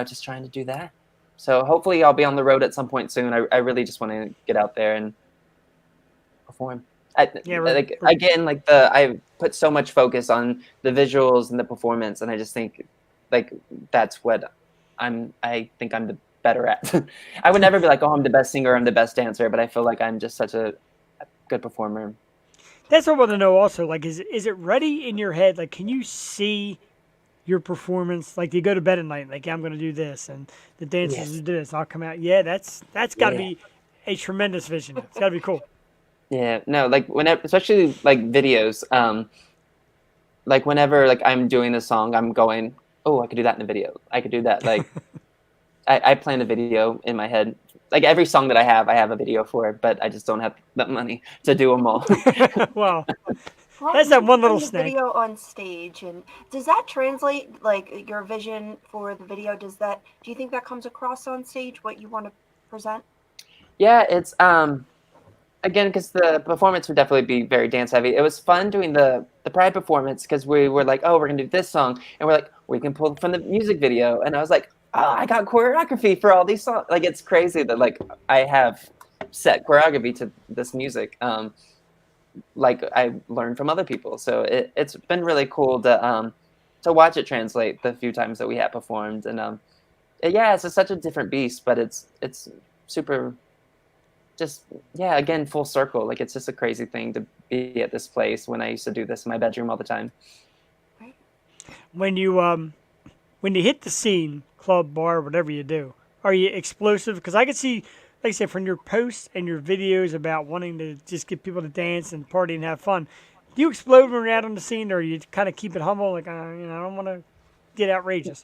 just trying to do that. So hopefully I'll be on the road at some point soon. I really just want to get out there and perform. I put so much focus on the visuals and the performance, and I just think that's what I think I'm the better at. I would never be like, oh, I'm the best singer, I'm the best dancer, but I feel like I'm just such a good performer. That's what I want to know also. Like, is it ready in your head? Like, can you see your performance? Like, do you go to bed at night? Like, yeah, I'm going to do this, and the dancers do this. I'll come out. Yeah, that's got to be a tremendous vision. It's got to be cool. Yeah, no, whenever, especially videos, whenever I'm doing a song, I'm going, oh, I could do that in a video. I could do that. I plan a video in my head like every song that I have a video for, but I just don't have the money to do them all. Well, Well, that's you that can one little bring the snake. video on stage, and does that translate like your vision for the video? Do you think that comes across on stage what you want to present? Yeah, it's again, because the performance would definitely be very dance heavy. It was fun doing the Pride performance because we were like, oh, we're gonna do this song, and we're like, we can pull from the music video, and I was like, oh, I got choreography for all these songs. Like, it's crazy that like I have set choreography to this music. Like I learned from other people, so it's been really cool to watch it translate the few times that we have performed, and yeah, it's such a different beast, but it's super. Just yeah, again, full circle. Like it's just a crazy thing to be at this place when I used to do this in my bedroom all the time. Right. When you hit the scene, club, bar, whatever you do, are you explosive? Because I can see, like I said, from your posts and your videos about wanting to just get people to dance and party and have fun. Do you explode when you're out on the scene, or you kind of keep it humble? Like, I don't want to get outrageous.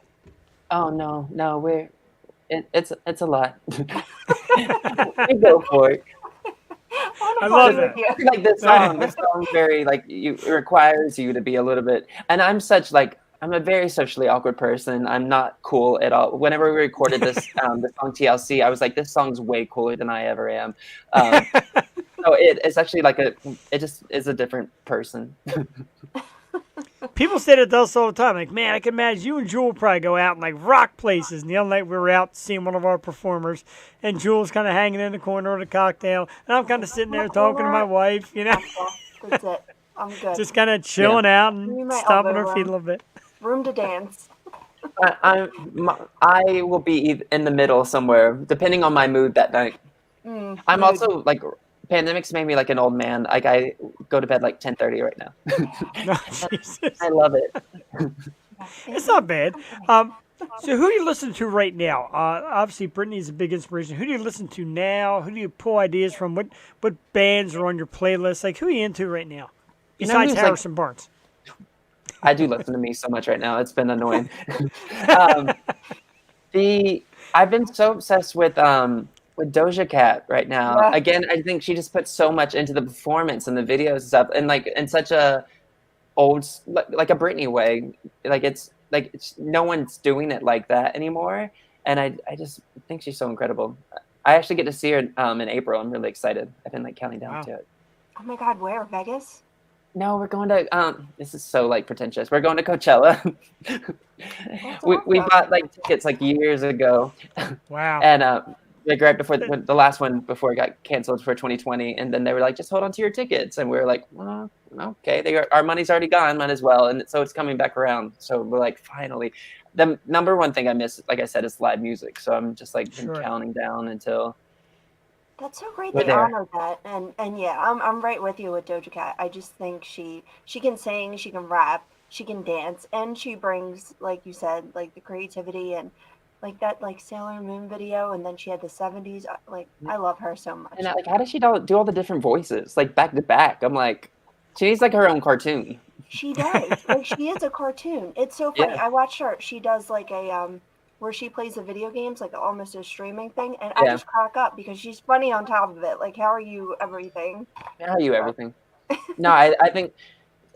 Oh no, it's a lot. We go for it. I love With that. you. Like this song, very like it requires you to be a little bit. And I'm a very socially awkward person. I'm not cool at all. Whenever we recorded this the song TLC, I was like, this song's way cooler than I ever am. So it's actually like it just is a different person. People say that to us all the time. Like, man, I can imagine you and Jewel probably go out and like rock places. And the other night we were out seeing one of our performers, and Jewel's kind of hanging in the corner with a cocktail, and I'm kind of sitting there talking to my wife, That's it. I'm good. just kind of chilling out and Give me my stomping elbow our feet a room. little bit. Room to dance. I will be in the middle somewhere, depending on my mood that night. I'm Mood. also like pandemic's made me like an old man. Like I go to bed like 10:30 right now. No, Jesus. I love it. It's not bad. So who do you listen to right now? Obviously, Britney's a big inspiration. Who do you listen to now? Who do you pull ideas from? What bands are on your playlist? Like, who are you into right now? You know Besides who's, Harrison Barnes. I do listen to me so much right now. It's been annoying. I've been so obsessed with Doja Cat right now. Yeah. Again, I think she just puts so much into the performance and the videos and stuff, and like in such a old like a Britney way. It's no one's doing it like that anymore, and I just think she's so incredible. I actually get to see her in April. I'm really excited. I've been like counting down Wow. to it. Oh my God, where? Vegas? No, we're going to this is so like pretentious. We're going to Coachella. we awesome. bought like tickets like years ago, Wow. and like right before the last one before it got canceled for 2020, and then they were like, just hold on to your tickets, and we were like, well, okay, our money's already gone, might as well, and so it's coming back around. So we're like, finally. The number one thing I miss, like I said, is live music. So I'm just like been Sure. counting down until. That's so great We're they there. honor that, and yeah, I'm right with you with Doja Cat. I just think she can sing, she can rap, she can dance, and she brings, like you said, like the creativity and like that like Sailor Moon video, and then she had the '70s. Like I love her so much. And like, how does she do all the different voices like back to back? I'm like, she needs like her own cartoon. She does. Like she is a cartoon. It's so funny. Yeah. I watched her. She does like a where she plays the video games, like almost a streaming thing, and I Yeah. just crack up because she's funny on top of it. Like, how are you everything? How you everything? No, I think.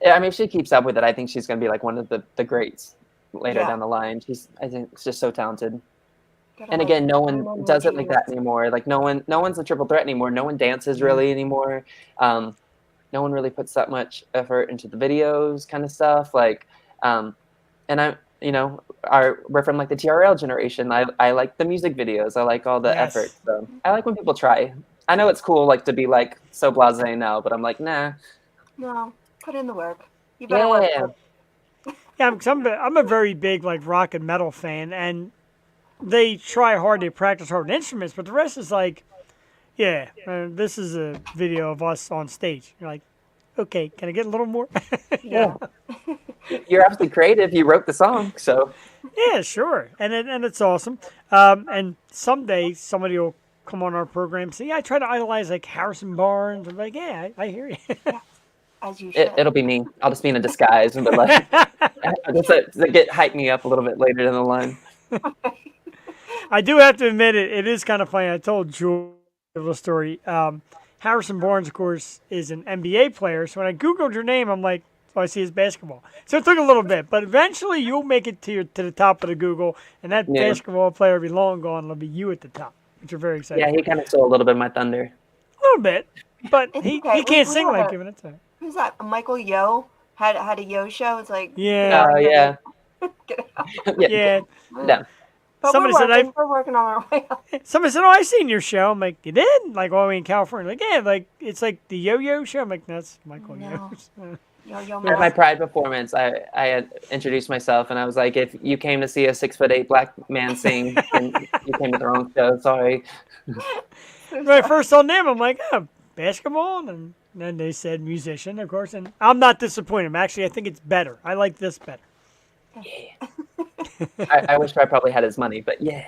I mean, if she keeps up with it, I think she's gonna be like one of the greats later Yeah. down the line. I think, she's just so talented. Gotta, And like, again, no turn one on does your it like that genius. anymore. Like no one's a triple threat anymore. No one dances really anymore. No one really puts that much effort into the videos, kind of stuff. Like, and I, we're from like the TRL generation. I like the music videos. I like all the Yes. effort. So I like when people try. I know it's cool, like to be like so blasé now, but I'm like, nah. No, put in the work. You better work. Yeah. Yeah, because I'm a very big like rock and metal fan, and they try hard, they practice hard with instruments, but the rest is like, yeah, this is a video of us on stage. You're like, okay, can I get a little more? Yeah. You're absolutely creative. You wrote the song, so Yeah, sure, and it's awesome. And someday somebody will come on our program and say, yeah, I try to idolize like Harrison Barnes. I'm like, yeah, I hear you. As you should. it'll be me. I'll just be in a disguise and be like, just to get hype me up a little bit later down the line. I do have to admit it is kind of funny. I told Jewel a little story. Harrison Barnes, of course, is an NBA player. So when I Googled your name, I'm like, oh, I see his basketball. So it took a little bit, but eventually you'll make it to the top of the Google, and that basketball player will be long gone. It'll be you at the top, which are very excited. Yeah, he kind of stole a little bit of my thunder. A little bit, but he can't sing like giving it to him. Who's that? Michael Yo had a Yo show. It's like yeah, oh yeah, yeah. No. But Somebody we're working on our way up. Somebody said, "Oh, I seen your show." I'm like, "You did?" Like, all the way in California. Like, yeah, like it's like the Yo-Yo show. I'm like, that's Michael No. Yo. At my Pride performance, I had introduced myself, and I was like, if you came to see a 6'8" black man sing, then you came to the wrong show. Sorry. When I first saw them, I'm like, oh, basketball? And then they said musician, of course. And I'm not disappointed. Actually, I think it's better. I like this better. Yeah. I wish I probably had his money, but yeah.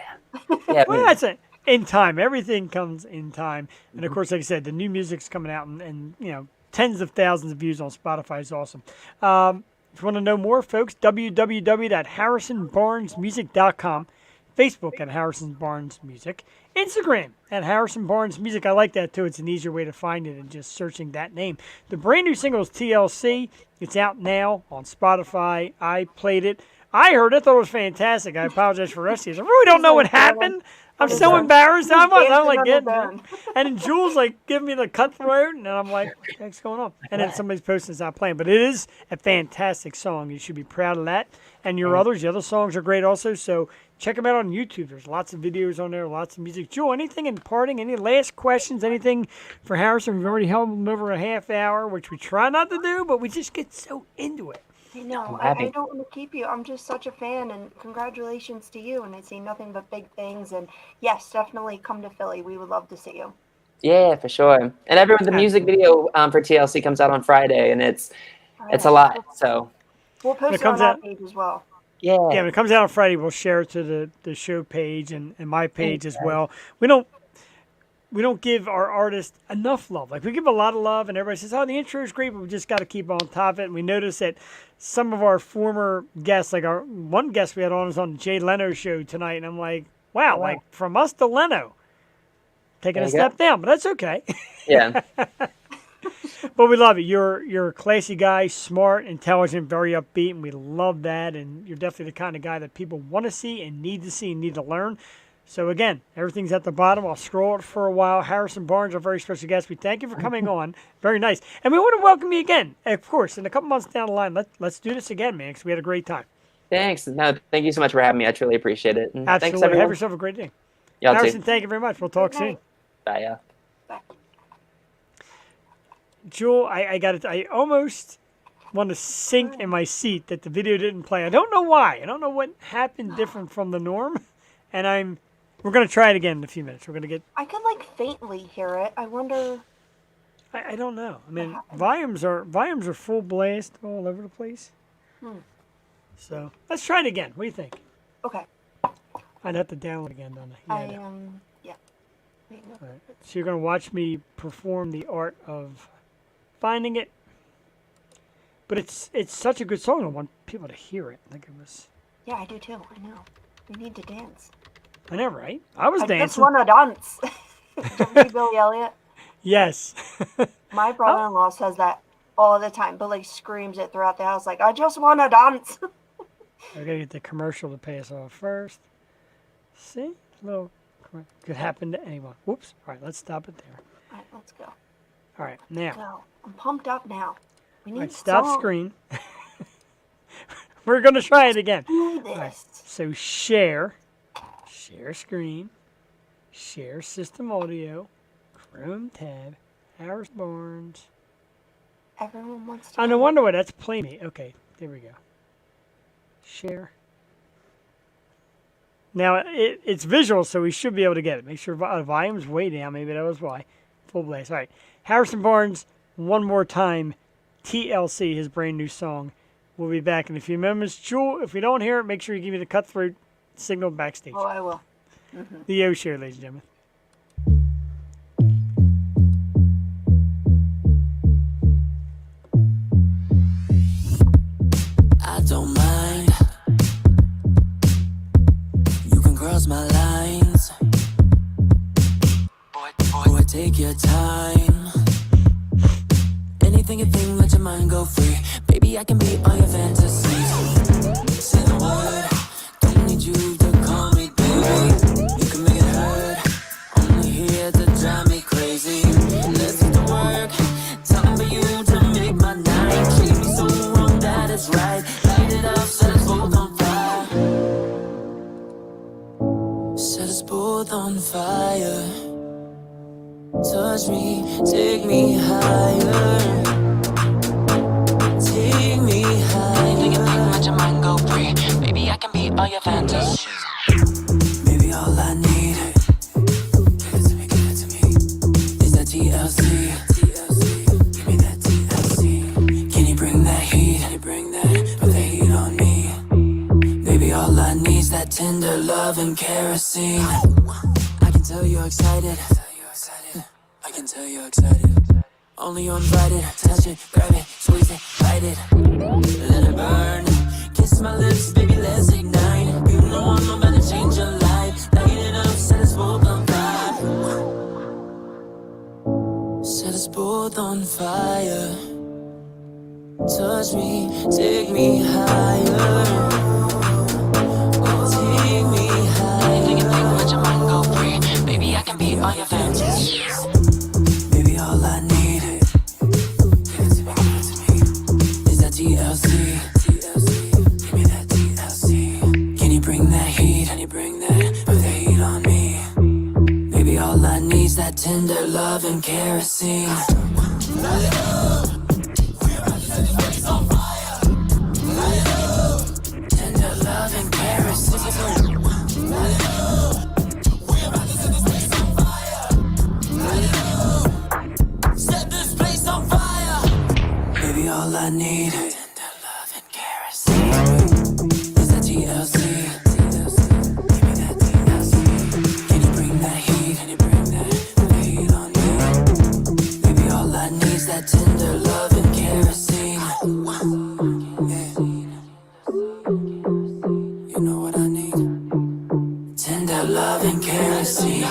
Well, that's it. In time. Everything comes in time. And, of course, like I said, the new music's coming out and you know, tens of thousands of views on Spotify is awesome. If you want to know more, folks, www.harrisonbarnesmusic.com. Facebook at Harrison Barnes Music. Instagram at Harrison Barnes Music. I like that, too. It's an easier way to find it than just searching that name. The brand new single is TLC. It's out now on Spotify. I played it. I heard it. I thought it was fantastic. I apologize for Rusty. I really don't know what happened. I'm so embarrassed. I'm like getting it. And then Jules like giving me the cutthroat, and I'm like, what the heck's going on? And then somebody's posting it's not playing. But it is a fantastic song. You should be proud of that. And your the other songs are great also. So check them out on YouTube. There's lots of videos on there, lots of music. Jewel, anything in parting? Any last questions? Anything for Harrison? We've already held him over a half hour, which we try not to do, but we just get so into it. No, I don't want to keep you. I'm just such a fan, and congratulations to you. And I see nothing but big things. And yes, definitely come to Philly. We would love to see you. Yeah, for sure. And everyone, the music video for TLC comes out on Friday, and it's a lot. So we'll post it on that page as well. Yeah. Yeah, when it comes out on Friday, we'll share it to the show page and my page as well. We don't give our artists enough love. Like, we give a lot of love, and everybody says, oh, the intro is great, but we just got to keep on top of it. And we noticed that some of our former guests, like our one guest we had on was on the Jay Leno show tonight, and I'm like, wow, like from us to Leno, taking a step down, but that's okay. Yeah. But we love it. You're a classy guy, smart, intelligent, very upbeat, and we love that. And you're definitely the kind of guy that people want to see and need to learn. So, again, everything's at the bottom. I'll scroll it for a while. Harrison Barnes, our very special guest. We thank you for coming on. Very nice. And we want to welcome you again, of course, in a couple months down the line. Let's do this again, man, because we had a great time. Thanks. No, thank you so much for having me. I truly appreciate it. And absolutely. Thanks, have yourself a great day. Y'all Harrison, too. thank you very much. We'll talk soon. Bye. Bye. Jewel, I almost want to sink in my seat that the video didn't play. I don't know why. I don't know what happened different from the norm. And we're going to try it again in a few minutes. I could like faintly hear it. I wonder. I don't know. I mean, volumes are full blast all over the place. So let's try it again. What do you think? Okay. I'd have to download again, don't I? Yeah. All right. So you're going to watch me perform the art of finding it. But it's such a good song. I want people to hear it. Like it was. Yeah, I do too. I know. We need to dance. I know, right? I was dancing. I just want to dance. W. Billy Elliot. Yes. My brother-in-law says that all the time, but like screams it throughout the house, like, I just want to dance. I gotta get the commercial to pay us off first. See? Could happen to anyone. Whoops. All right, let's stop it there. All right, let's go. All right, now. Go. I'm pumped up now. We need stop screen. We're gonna try it again. Do this. All right, so share screen, share system audio, Chrome tab, Harris Barnes. Everyone wants to. Oh, no wonder why that's Playmate. Okay, there we go. Share. Now, it's visual, so we should be able to get it. Make sure volume's way down. Maybe that was why. Full blast. All right. Harrison Barnes, one more time. TLC, his brand new song. We'll be back in a few moments. Jewel, if we don't hear it, make sure you give me the cut-through signal backstage. Oh, I will. The Yo Show, ladies and gentlemen. I don't mind. You can cross my line. take your time. Anything you think, let your mind go free. Baby, I can be all your fantasies. Say the word, don't need you to call me baby. You can make it hurt, only here to drive me crazy. Let's get to work, time for you to make my night. Treat me so wrong that it's right. Light it up, set us both on fire. Set us both on fire. Touch me, take me higher. Take me higher. Anything you think, let your mind go free. Baby, I can be all your fantasies. Baby, all I need, give it to me, is that TLC. Give me that TLC. Can you bring that heat? Put the heat on me. Baby, all I need is that tender love and kerosene. I can tell you're excited. I can tell you're excited. Only you invited. Touch it, grab it, squeeze it, bite it. Let it burn. Kiss my lips, baby, let's ignite. You know I'm about to change your life. Light it up, set us both on fire. Set us both on fire. Touch me, take me higher. Take me higher. Anything you think, let your mind go free. Baby, I can be all your fantasies. All I need, give it to me, is that TLC. Give me that TLC. Can you bring that heat? Put the heat on me. Baby, all I need is that tender love and kerosene. Light it up. We're about to set this place on fire. Light it up. Tender love and kerosene. Light it up. We're about to set this place on fire. Light it up. Set this place on fire. Baby, all I need, tender love and kerosene, is that TLC. Give me that TLC. Can you bring that heat? Put the heat on me. Baby, all I need is that tender love and kerosene. Yeah. You know what I need? Tender love and kerosene.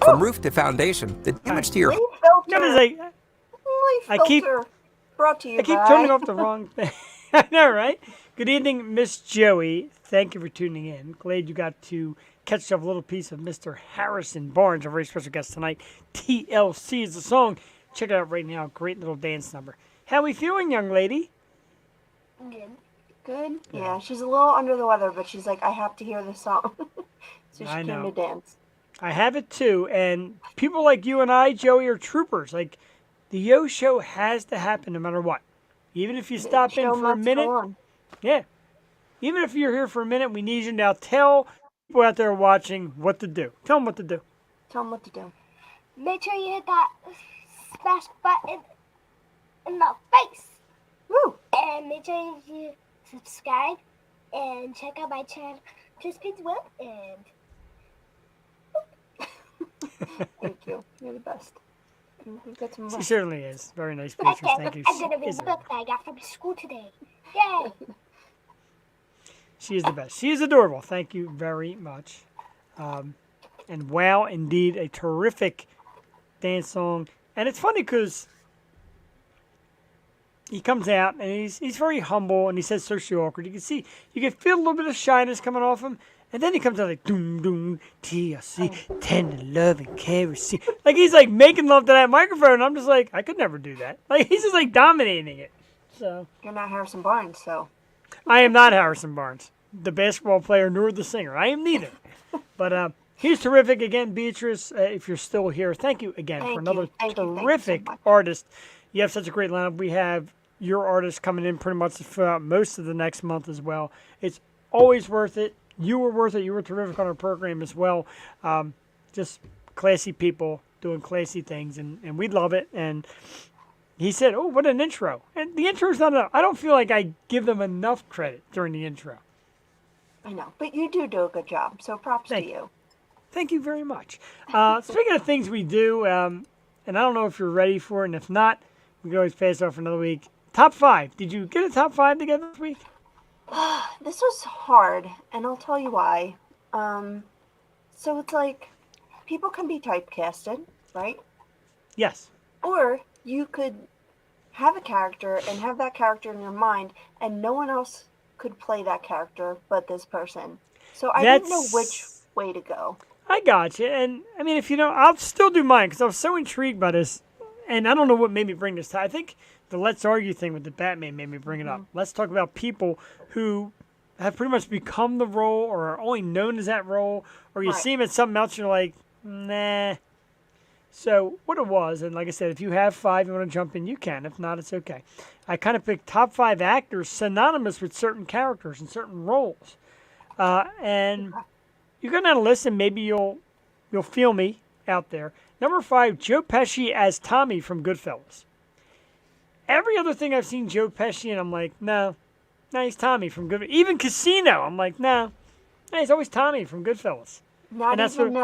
From roof to foundation, the damage to your Leaf filter. That is like, Leaf I keep- filter. Brought to you I keep by... turning off the wrong thing. I know, right? Good evening, Miss Joey. Thank you for tuning in. Glad you got to catch yourself a little piece of Mr. Harrison Barnes, our very special guest tonight. TLC is the song. Check it out right now. Great little dance number. How we feeling, young lady? Good. Yeah, she's a little under the weather, but she's like, I have to hear this song. So she I came know. to dance. I have it too, and people like you and I, Joey, are troopers. Like, the Yo Show has to happen no matter what. Even if you stop in Show for a must minute. go on. Yeah. Even if you're here for a minute, we need you now. Tell people out there watching what to do. Tell them what to do. Tell them what to do. Make sure you hit that smash button in the face. Woo! And make sure you subscribe and check out my channel, Just Kids Web. And Thank you. You're the best. Get some She more. certainly is. Very nice, Beatrice. Thank you. I'm gonna She be is the the book that I got from school today. Yay! She is the best. She is adorable. Thank you very much. And wow, indeed, a terrific dance song. And it's funny because he comes out and he's very humble and he says socially awkward. You can feel a little bit of shyness coming off him. And then he comes out like doom doom TLC, tender love and kerosene. Like he's like making love to that microphone. And I'm just like, I could never do that. Like he's just like dominating it. So You're not Harrison Barnes, so. I am not Harrison Barnes, the basketball player nor the singer. I am neither. But he's terrific. Again, Beatrice, if you're still here, thank you again Thank for another you. Thank you so terrific much. artist. You have such a great lineup. We have your artists coming in pretty much throughout most of the next month as well. It's always worth it. You were worth it. You were terrific on our program as well. Just classy people doing classy things, and we love it. And he said, oh, what an intro. And the intro's not enough. I don't feel like I give them enough credit during the intro. I know. But you do a good job, so props Thank to you. Thank you very much. Speaking of things we do, and I don't know if you're ready for it, and if not, we can always pass it off for another week. Top 5. Did you get a top 5 together this week? This was hard, and I'll tell you why. So it's like, people can be typecasted, right? Yes. Or you could have a character and have that character in your mind, and no one else could play that character but this person. So I didn't know which way to go. I got you. And, I mean, if you know, I'll still do mine because I was so intrigued by this. And I don't know what made me bring this to. I think the Let's Argue thing with the Batman made me bring it up. Let's talk about people who have pretty much become the role or are only known as that role, or you see them at something else and you're like, nah. So what it was, and like I said, if you have 5 you want to jump in, you can. If not, it's okay. I kind of picked top 5 actors synonymous with certain characters and certain roles. And you go down a list and maybe you'll feel me out there. Number 5, Joe Pesci as Tommy from Goodfellas. Every other thing I've seen Joe Pesci in, I'm like, no, he's Tommy from Goodfellas. Even Casino, I'm like, no, he's always Tommy from Goodfellas. Not even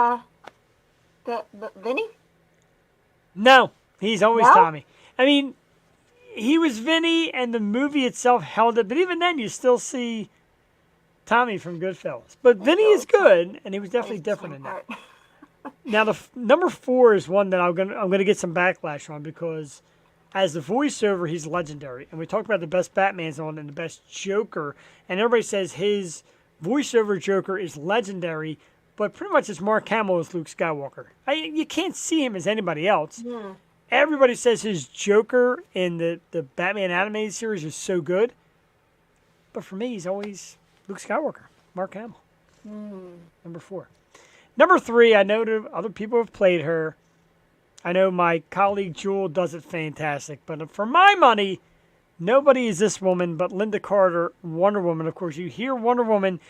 the Vinny? No, he's always Tommy. I mean, he was Vinny, and the movie itself held it, but even then, you still see Tommy from Goodfellas. But Vinny is good, and he was definitely different in that. Now, the number 4 is one that I'm gonna get some backlash on because, as the voiceover, he's legendary. And we talked about the best Batman's on and the best Joker, and everybody says his voiceover Joker is legendary. But pretty much it's Mark Hamill as Luke Skywalker. You can't see him as anybody else. Yeah. Everybody says his Joker in the Batman animated series is so good. But for me, he's always Luke Skywalker, Mark Hamill. Number 4. Number 3, I know that other people have played her. I know my colleague Jewel does it fantastic. But for my money, nobody is this woman but Linda Carter, Wonder Woman. Of course, you hear Wonder Woman,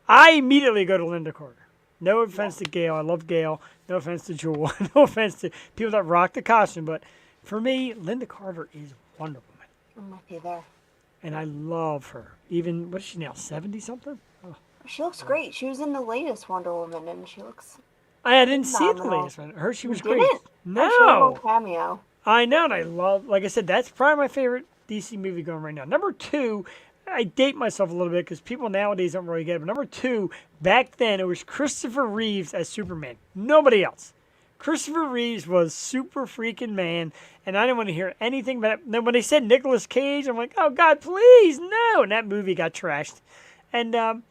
I immediately go to Linda Carter. No offense to Gail. I love Gail. No offense to Jewel. No offense to people that rock the costume. But for me, Linda Carter is Wonder Woman. I'm with you there. And I love her. Even, what is she now, 70-something? Oh. She looks great. She was in the latest Wonder Woman, and she looks I didn't see the latest one. Her, she was great. Didn't? No. Cameo. I know, and I love, like I said, that's probably my favorite DC movie going right now. Number 2, I date myself a little bit because people nowadays don't really get it. But number 2, back then, it was Christopher Reeves as Superman. Nobody else. Christopher Reeves was super freaking man, and I didn't want to hear anything about it. Then when they said Nicolas Cage, I'm like, oh, God, please, no. And that movie got trashed. And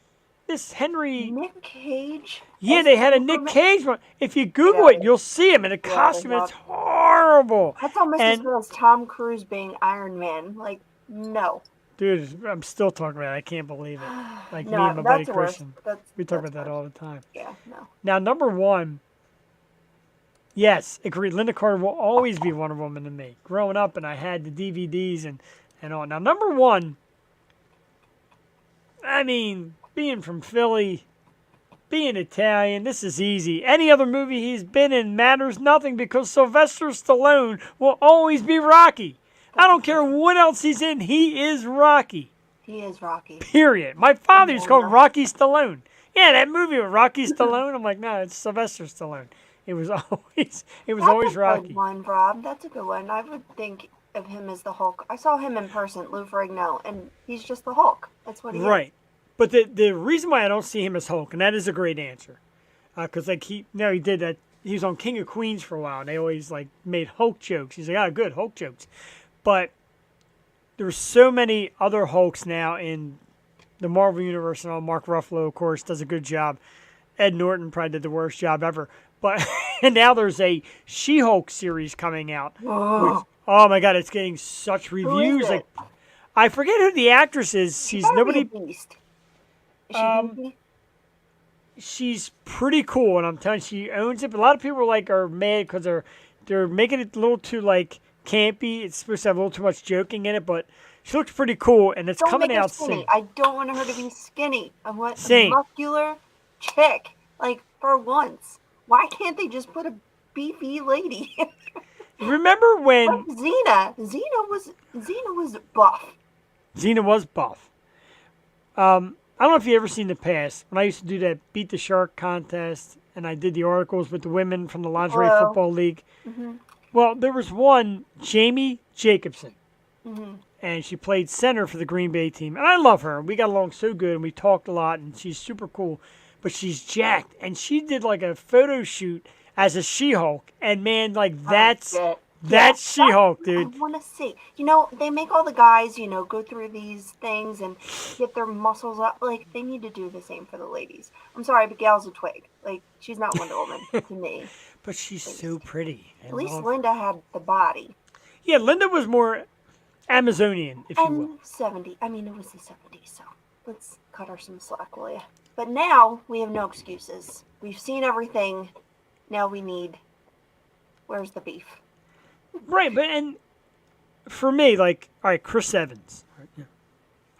this Henry... Nick Cage? Yeah, they had a Nick Cage one. If you Google it, you'll see him in a costume. It's horrible. That's almost as good as Tom Cruise being Iron Man. Like, no. Dude, I'm still talking about it. I can't believe it. Like no, me and my buddy worse. Christian. We talk about that all the time. Yeah, no. Now, number 1, yes, agreed. Linda Carter will always be Wonder Woman to me. Growing up, and I had the DVDs and all. Now, number 1, I mean, being from Philly, being Italian, this is easy. Any other movie he's been in matters nothing because Sylvester Stallone will always be Rocky. I don't care what else he's in. He is Rocky. He is Rocky. Period. My father used to call him Rocky Stallone. Yeah, that movie with Rocky Stallone. I'm like, no, it's Sylvester Stallone. It was always Rocky. Good one, Rob. That's a good one. I would think of him as the Hulk. I saw him in person, Lou Ferrigno, and he's just the Hulk. That's what he is. Right. But the reason why I don't see him as Hulk, and that is a great answer, because like he did that. He was on King of Queens for a while, and they always like made Hulk jokes. He's like, oh, good Hulk jokes. But there's so many other Hulks now in the Marvel Universe and all. Mark Ruffalo, of course, does a good job. Ed Norton probably did the worst job ever. But and now there's a She-Hulk series coming out. Which, oh my God, it's getting such reviews. Like, I forget who the actress is. She's nobody. Beast. Is she's pretty cool, and I'm telling you, she owns it. But a lot of people are mad because they're making it a little too campy. It's supposed to have a little too much joking in it, but she looks pretty cool, and it's coming out soon. I don't want her to be skinny. I want a muscular chick, like, for once. Why can't they just put a beefy lady? Remember when Xena was buff. Xena was buff. I don't know if you ever seen the past when I used to do that Beat the Shark contest and I did the articles with the women from the Lingerie Hello. Football League. Mhm. Well, there was one, Jamie Jacobson, Mhm. and she played center for the Green Bay team. And I love her. We got along so good, and we talked a lot, and she's super cool. But she's jacked, and she did like a photo shoot as a She-Hulk, and man, like that's shit. that's She-Hulk, dude. I want to see. You know, they make all the guys, you know, go through these things and get their muscles up. Like, they need to do the same for the ladies. I'm sorry, but Gal's a twig. Like, she's not Wonder Woman to me. But she's so pretty. At least Linda had the body. Yeah, Linda was more Amazonian, if you will. And 70. I mean, it was the 70s, so let's cut her some slack, will ya? But now we have no excuses. We've seen everything. Now we need. Where's the beef? Right, but and for me, like, all right, Chris Evans, right,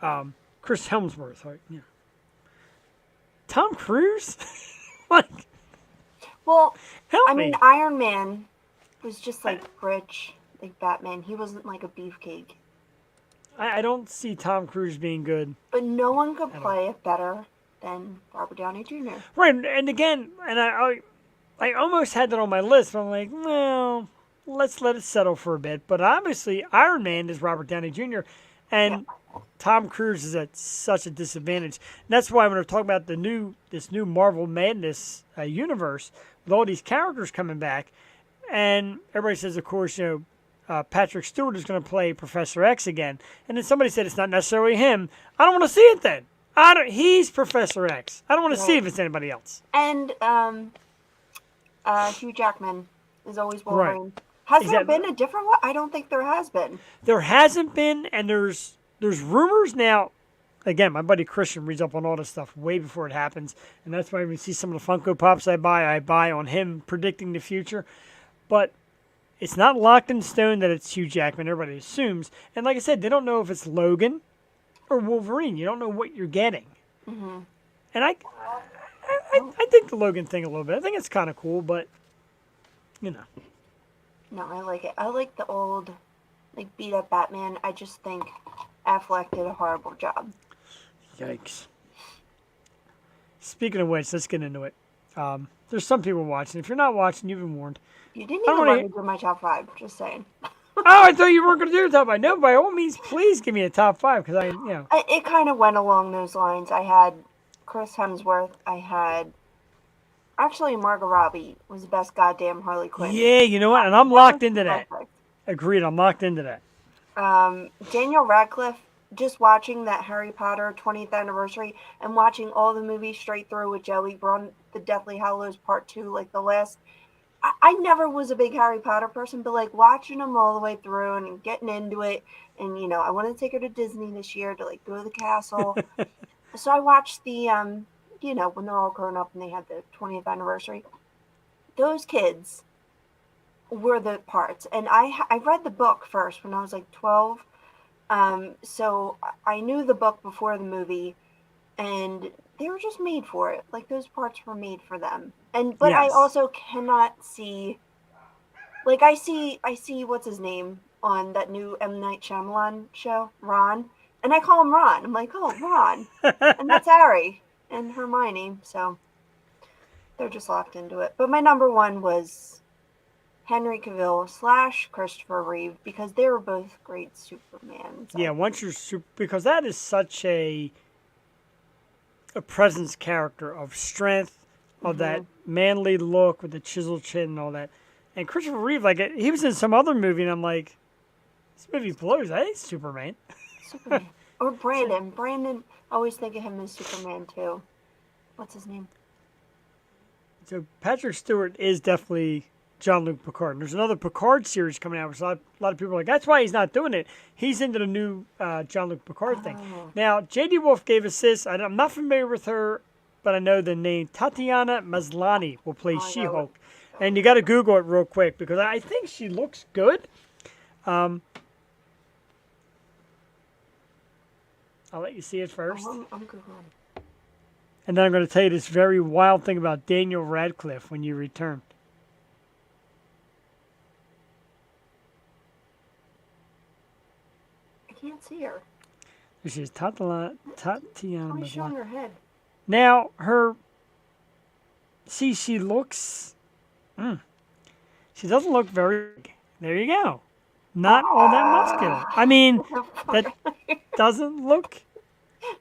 yeah. Chris Helmsworth, right, yeah. Tom Cruise, like, Well, help I me. mean, Iron Man was just like rich, like Batman. He wasn't like a beefcake. I don't see Tom Cruise being good. But no one could play it better than Robert Downey Jr. Right, and again, and I almost had that on my list, but I'm like, well, let's let it settle for a bit. But obviously, Iron Man is Robert Downey Jr., and Tom Cruise is at such a disadvantage. And that's why when we're talking about this new Marvel Madness universe with all these characters coming back, and everybody says, of course, you know, Patrick Stewart is going to play Professor X again, and then somebody said it's not necessarily him. I don't want to see it then. He's Professor X. I don't want to see if it's anybody else. And Hugh Jackman is always Wolverine. Right. Has there been a different one? I don't think there has been. There hasn't been, and there's rumors now. Again, my buddy Christian reads up on all this stuff way before it happens, and that's why when we see some of the Funko Pops I buy on him predicting the future. But it's not locked in stone that it's Hugh Jackman. Everybody assumes, and like I said, they don't know if it's Logan or Wolverine. You don't know what you're getting. Mm-hmm. And I think the Logan thing a little bit. I think it's kind of cool, but you know. No, I like it. I like the old, like, beat up Batman. I just think Affleck did a horrible job. Yikes. Speaking of which, let's get into it. There's some people watching. If you're not watching, you've been warned. You didn't even let me do my top 5. Just saying. Oh, I thought you weren't going to do a top 5. No, by all means, please give me a top 5 because It kind of went along those lines. I had Chris Hemsworth. I had. Actually, Margot Robbie was the best goddamn Harley Quinn. Yeah, you know what? And I'm locked into that. Agreed, I'm locked into that. Daniel Radcliffe, just watching that Harry Potter 20th anniversary and watching all the movies straight through with Joey Braun, the Deathly Hallows Part 2, like the last. I never was a big Harry Potter person, but like watching them all the way through and getting into it. And, you know, I want to take her to Disney this year to like go to the castle. So I watched the, you know, when they're all grown up and they had the 20th anniversary. Those kids were the parts. And I read the book first when I was like 12. So I knew the book before the movie, and they were just made for it. Like those parts were made for them. But yes. I also cannot see, like I see what's his name on that new M. Night Shyamalan show, Ron, and I call him Ron. I'm like, oh, Ron, and that's Harry and Hermione. So they're just locked into it. But my number one was Henry Cavill / Christopher Reeve, because they were both great Supermans. Yeah, once you're because that is such a presence character of strength, of that manly look with the chiseled chin and all that. And Christopher Reeve, like, he was in some other movie, and I'm like, this movie blows. That ain't Superman. Superman. Or Brandon. Brandon, I always think of him as Superman, too. What's his name? So Patrick Stewart is definitely Jean-Luc Picard. And there's another Picard series coming out, which a lot of people are like, that's why he's not doing it. He's into the new Jean-Luc Picard thing. Now, J.D. Wolf gave us this. I'm not familiar with her, but I know the name. Tatiana Maslany will play She-Hulk. And you got to Google it real quick because I think she looks good. I'll let you see it first. I'm Googling. And then I'm going to tell you this very wild thing about Daniel Radcliffe when you return. I can't see her. This is Tatiana Only showing Maslany. her head. Now, her see, she looks. She doesn't look very. There you go. Not all that muscular. I mean, that doesn't look.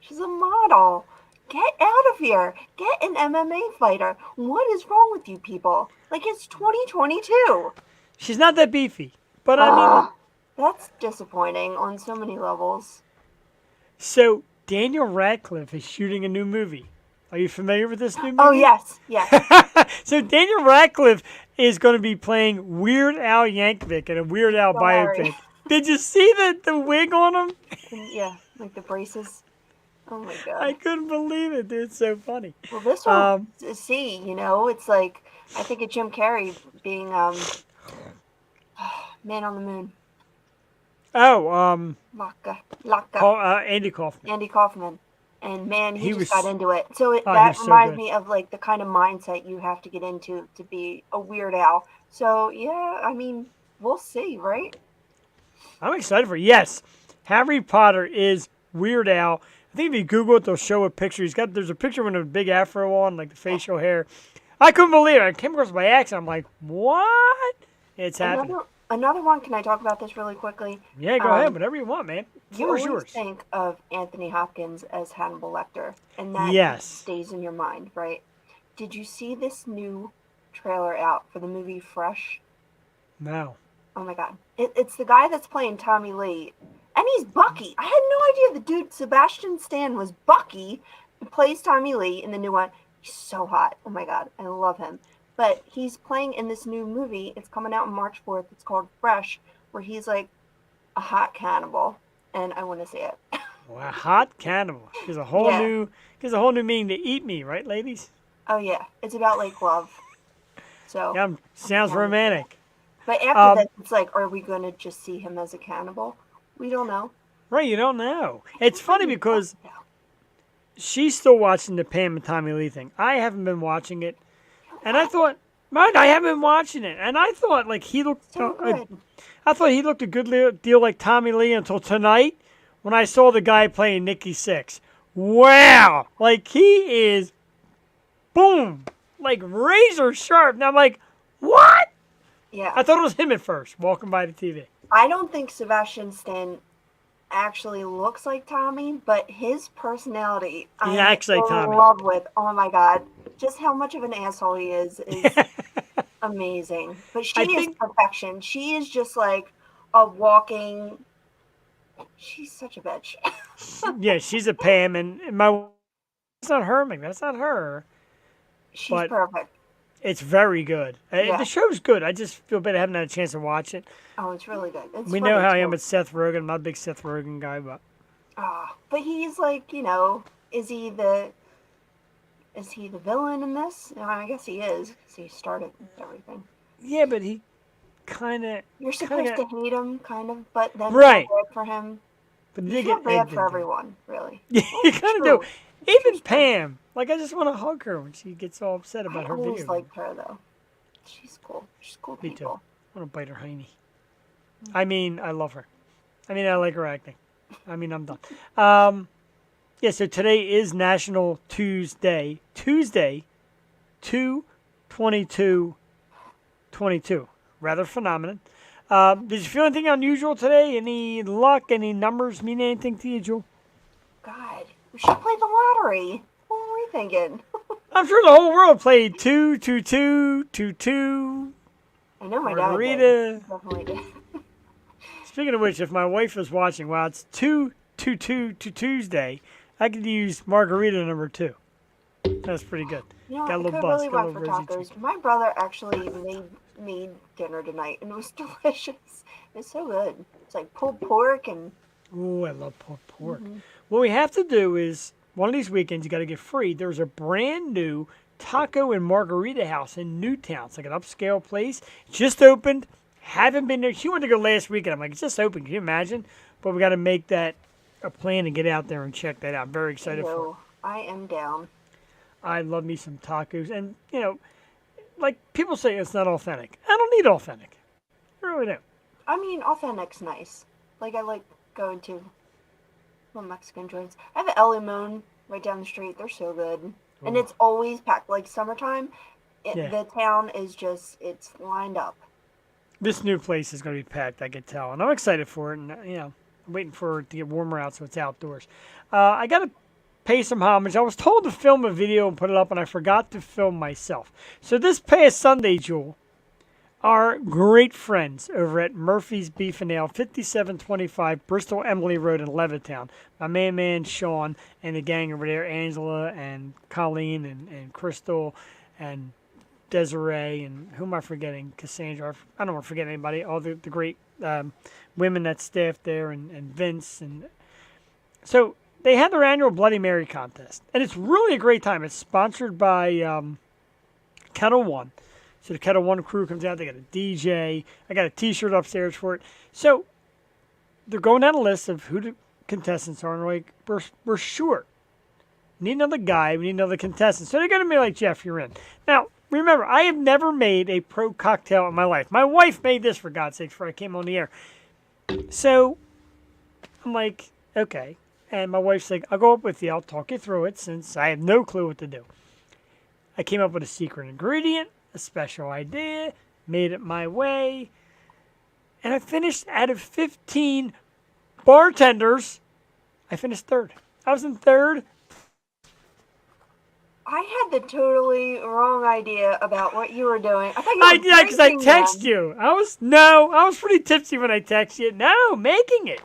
She's a model. Get out of here. Get an MMA fighter. What is wrong with you people? Like, it's 2022. She's not that beefy, but I mean. That's disappointing on so many levels. So Daniel Radcliffe is shooting a new movie. Are you familiar with this new movie? Oh, yes. So Daniel Radcliffe is going to be playing Weird Al Yankovic in a Weird Al biopic. Did you see the wig on him? Yeah, like the braces. Oh my god. I couldn't believe it, dude. It's so funny. Well, this one, it's like, I think of Jim Carrey being Man on the Moon. Oh, Laka. Andy Kaufman. Andy Kaufman. And man, he just was- got into it. So that reminds me of like the kind of mindset you have to get into to be a Weird Al. So yeah, I mean, we'll see, right? I'm excited for it. Yes, Harry Potter is Weird Al. I think if you Google it, they'll show a picture. There's a picture with a big afro on, like the facial hair. I couldn't believe it. I came across by accident. I'm like, what? It's happening. Another one, can I talk about this really quickly? Yeah, go ahead. Whatever you want, man. You Floor is always yours. think of Anthony Hopkins as Hannibal Lecter, and that stays in your mind, right? Did you see this new trailer out for the movie Fresh? No. Oh my god. It's the guy that's playing Tommy Lee, and he's Bucky. I had no idea the dude, Sebastian Stan, was Bucky, who plays Tommy Lee in the new one. He's so hot. Oh my god, I love him. But he's playing in this new movie. It's coming out on March 4th. It's called Fresh, where he's like a hot cannibal, and I want to see it. Wow, hot cannibal. Gives a whole new meaning to eat me, right, ladies? Oh yeah, it's about like love. So Yeah, sounds romantic. But after that, it's like, are we going to just see him as a cannibal? We don't know. Right, you don't know. It's funny because she's still watching the Pam and Tommy Lee thing. I haven't been watching it. And I thought, man, I haven't been watching it. And I thought, like, he looked So good. I thought he looked a good deal like Tommy Lee until tonight when I saw the guy playing Nikki Sixx. Wow! Like, he is, boom, like razor sharp. And I'm like, what? Yeah. I thought it was him at first, walking by the TV. I don't think Sebastian Stan actually looks like Tommy, but his personality, He I'm acts like in Tommy. love with. Oh my god. Just how much of an asshole he is amazing. But she is perfection. She is just like a walking. She's such a bitch. Yeah, she's a Pam, and that's not her, man. That's not her. She's perfect. It's very good. Yeah. The show's good. I just feel bad I haven't had a chance to watch it. Oh, it's really good. It's We know how I am with Seth Rogen. I'm not a big Seth Rogen guy, but but he's like, is he the villain in this? I guess he is, because he started everything. yeah, but he kind of. You're supposed to hate him, kind of, but then Right. feel bad for him. But You they feel get bad egged for into it. everyone, really. Yeah, you kind of do. True. Even Pam. Like, I just want to hug her when she gets all upset about I her always video. liked her, though. She's cool. She's cool Me too. people. I want to bite her hiney. I mean, I love her. I mean, I like her acting. I mean, I'm done. Yeah, so today is National Tuesday. Tuesday, 2/22/22. Rather phenomenon. Did you feel anything unusual today? Any luck? Any numbers mean anything to you, Jewel? God, we should play the lottery. What were we thinking? I'm sure the whole world played 2/22/22. I know my dad Margarita. did. Definitely did. Speaking of which, if my wife was watching, wow, it's 2/22/Tuesday. I could use margarita number 2. That's pretty good. Got a I little could buzz. really Got a went for little rosy tacos. cheek. My brother actually made dinner tonight, and it was delicious. It's so good. It's like pulled pork and. Ooh, I love pulled pork. What we have to do is, one of these weekends, you got to get free. There's a brand new taco and margarita house in Newtown. It's like an upscale place. Just opened. Haven't been there. She wanted to go last weekend. I'm like, it's just open. Can you imagine? But we got to make that a plan to get out there and check that out. I'm very excited for it. I am down. I love me some tacos. And, like people say it's not authentic. I don't need authentic. I really don't. I mean, authentic's nice. Like, I like going to little Mexican joints. I have El Limon right down the street. They're so good. And it's always packed. Like, summertime, Yeah. The town is just, it's lined up. This new place is going to be packed, I can tell. And I'm excited for it. And, I'm waiting for it to get warmer out so it's outdoors. I got to pay some homage. I was told to film a video and put it up, and I forgot to film myself. So this past Sunday, Jewel, our great friends over at Murphy's Beef and Ale, 5725 Bristol Emily Road in Levittown. My man Sean and the gang over there, Angela and Colleen and Crystal and Desiree and who am I forgetting? Cassandra. I don't want to forget anybody. All the great women that staffed there and Vince. And so they had their annual Bloody Mary contest. And it's really a great time. It's sponsored by Kettle One. So the Kettle One crew comes out. They got a DJ. I got a T-shirt upstairs for it. So they're going down a list of who the contestants are. And we're like, we're short. We need another guy. We need another contestant. So they're going to be like, Jeff, you're in. Now, remember, I have never made a pro cocktail in my life. My wife made this, for God's sake, before I came on the air. So I'm like, okay. And my wife's like, I'll go up with you. I'll talk you through it since I have no clue what to do. I came up with a secret ingredient, a special idea, made it my way, and I finished out of 15 bartenders. I finished third. I was in third. I had the totally wrong idea about what you were doing. I thought you were Yeah, because I drinking text them. you. I was pretty tipsy when I text you. No, making it.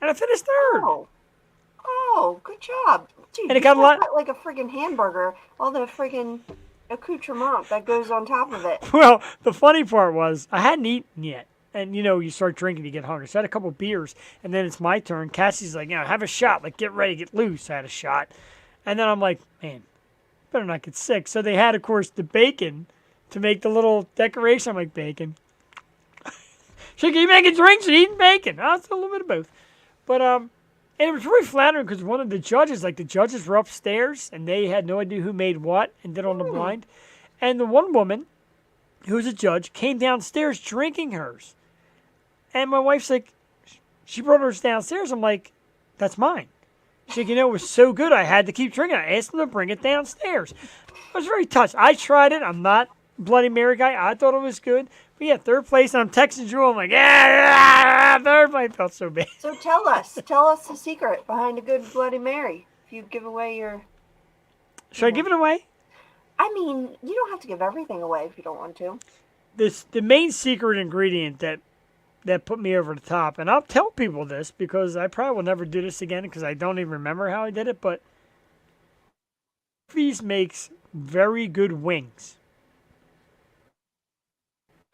And I finished third. Oh, good job. Dude, And it you got a lot- got like a friggin' hamburger, all the friggin' accoutrement that goes on top of it. Well, the funny part was I hadn't eaten yet. And, you start drinking, you get hungry. So I had a couple beers, and then it's my turn. Cassie's like, have a shot. Like, get ready, get loose. I had a shot. And then I'm like, man, better not get sick. So they had, of course, the bacon to make the little decoration. I'm like, bacon. She's like, are you making drinks or eating bacon? Oh, it's a little bit of both. But, and it was really flattering because one of the judges were upstairs, and they had no idea who made what and did on the blind. And the one woman, who was a judge, came downstairs drinking hers. And my wife's like, she brought hers downstairs. I'm like, that's mine. She's like, it was so good, I had to keep drinking. I asked them to bring it downstairs. I was very touched. I tried it. I'm not a Bloody Mary guy. I thought it was good. But yeah, third place. And I'm texting Jewel. I'm like, third place. I felt so bad. So tell us the secret behind a good Bloody Mary. If you give away your... Should I give it away? I mean, you don't have to give everything away if you don't want to. The main secret ingredient that put me over the top, and I'll tell people this because I probably will never do this again because I don't even remember how I did it, but Murphy's makes very good wings.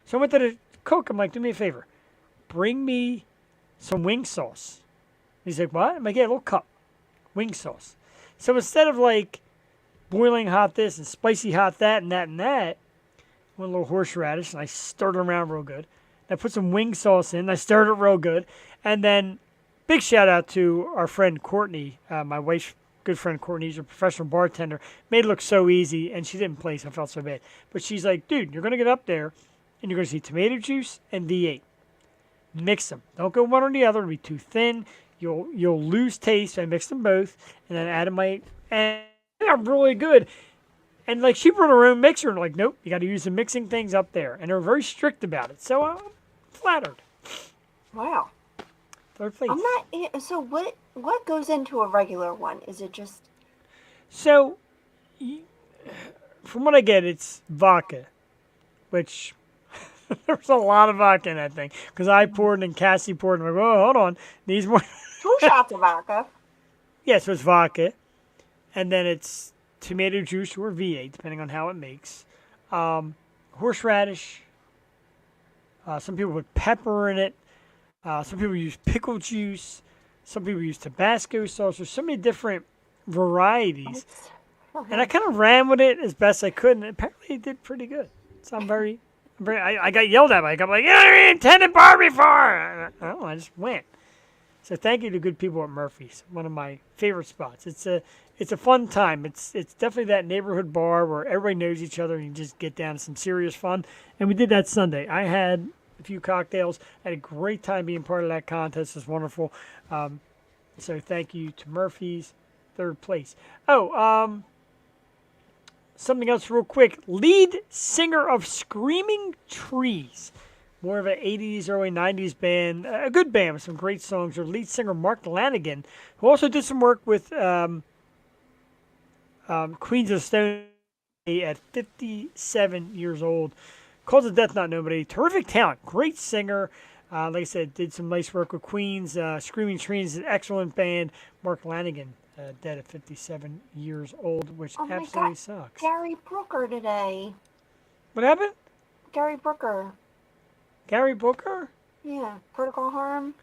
So I went to the cook. I'm like, do me a favor. Bring me some wing sauce. He's like, what? I'm like, yeah, a little cup. Wing sauce. So instead of like boiling hot this and spicy hot that and that and that, I went a little horseradish and I stirred it around real good. I put some wing sauce in. I stirred it real good. And then big shout out to our friend Courtney, my wife's good friend Courtney. She's a professional bartender. Made it look so easy, and she didn't place. I felt so bad. But she's like, dude, you're going to get up there, and you're going to see tomato juice and V8. Mix them. Don't go one or the other. It'll be too thin. You'll lose taste. So I mixed them both, and then added my... And they're really good. And like she brought her own mixer, and like, nope, you got to use the mixing things up there. And they're very strict about it. So I'm flattered. Wow. Third place. I'm not... So what goes into a regular one? Is it just... So, from what I get, it's vodka, which there's a lot of vodka in that thing. Because I poured and Cassie poured, and I'm like, oh, hold on. Needs more. 2 shots of vodka. Yeah, so it's vodka. And then it's tomato juice or V8, depending on how it makes. Horseradish. Some people put pepper in it. Some people use pickle juice. Some people use Tabasco sauce. There's so many different varieties. And I kind of ran with it as best I could, and apparently it did pretty good. So I got yelled at by it. I'm like, you intended bar before. I just went. So thank you to good people at Murphy's, one of my favorite spots. It's a fun time. It's definitely that neighborhood bar where everybody knows each other and you just get down to some serious fun. And we did that Sunday. I had a few cocktails. I had a great time being part of that contest. It's wonderful. So thank you to Murphy's, third place. something else real quick. Lead singer of Screaming Trees. More of an 80s, early 90s band. A good band with some great songs. Or lead singer Mark Lanigan, who also did some work with Queens of Stone at 57 years old. Cause of Death Not Known, but a terrific talent. Great singer. Like I said, did some nice work with Queens. Screaming Trees is an excellent band. Mark Lanigan, dead at 57 years old, which absolutely sucks. Gary Brooker today. What happened? Gary Brooker. Gary Booker? Yeah, Protocol Harm.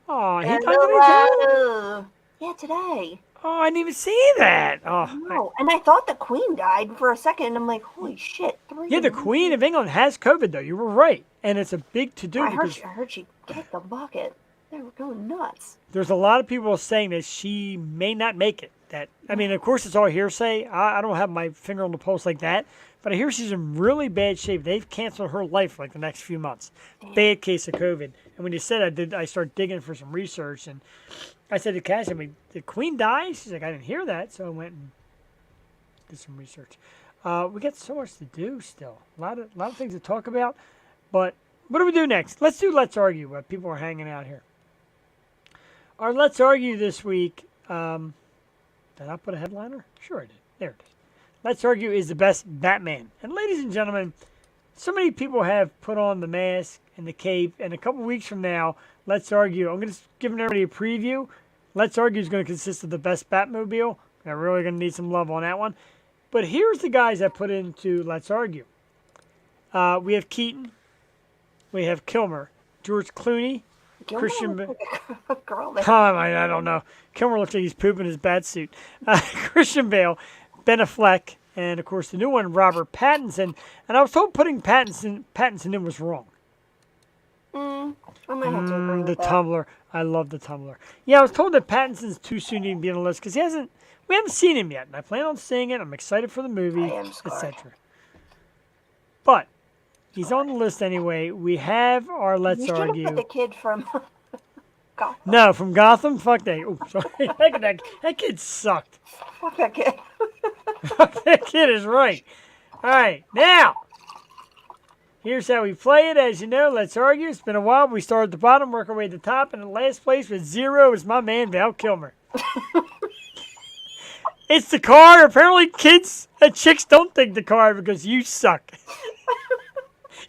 Oh, he died today? Yeah, today. Oh, I didn't even see that. Oh, No, and I thought the Queen died for a second. I'm like, holy shit. Yeah, the Queen of England has COVID, though. You were right. And it's a big to-do. I heard she kicked the bucket. They were going nuts. There's a lot of people saying that she may not make it. I mean, of course, it's all hearsay. I don't have my finger on the pulse like that. But I hear she's in really bad shape. They've canceled her life for like the next few months. Damn. Bad case of COVID. And when you said I started digging for some research. And I said to Cassie, did Queen die? She's like, I didn't hear that. So I went and did some research. We got so much to do still. A lot of things to talk about. But what do we do next? Let's do Let's Argue while people are hanging out here. Our Let's Argue this week. Did I put a headliner? Sure I did. There it is. Let's Argue is the best Batman. And ladies and gentlemen, so many people have put on the mask and the cape. And a couple weeks from now, Let's Argue. I'm going to give everybody a preview. Let's Argue is going to consist of the best Batmobile. I'm really going to need some love on that one. But here's the guys that put into Let's Argue. We have Keaton. We have Kilmer. George Clooney. Christian Bale. I don't know. Kilmer looks like he's pooping his bat suit. Christian Bale. Ben Affleck, and of course the new one, Robert Pattinson. And I was told putting Pattinson in was wrong. I might have to agree with the that. Tumblr. I love the Tumblr. Yeah, I was told that Pattinson's too soon to even be on the list because we haven't seen him yet. And I plan on seeing it. I'm excited for the movie, etc. But he's on the list anyway. We have our Let's Argue. You should have put the kid from Gotham. No, from Gotham? Fuck that. Oh, sorry. that kid sucked. Fuck that kid. That kid is right. All right, now, here's how we play it. As you know, Let's Argue. It's been a while. We started at the bottom, work our way to the top, and in last place with 0 is my man, Val Kilmer. It's the card. Apparently, chicks don't think the card because you suck.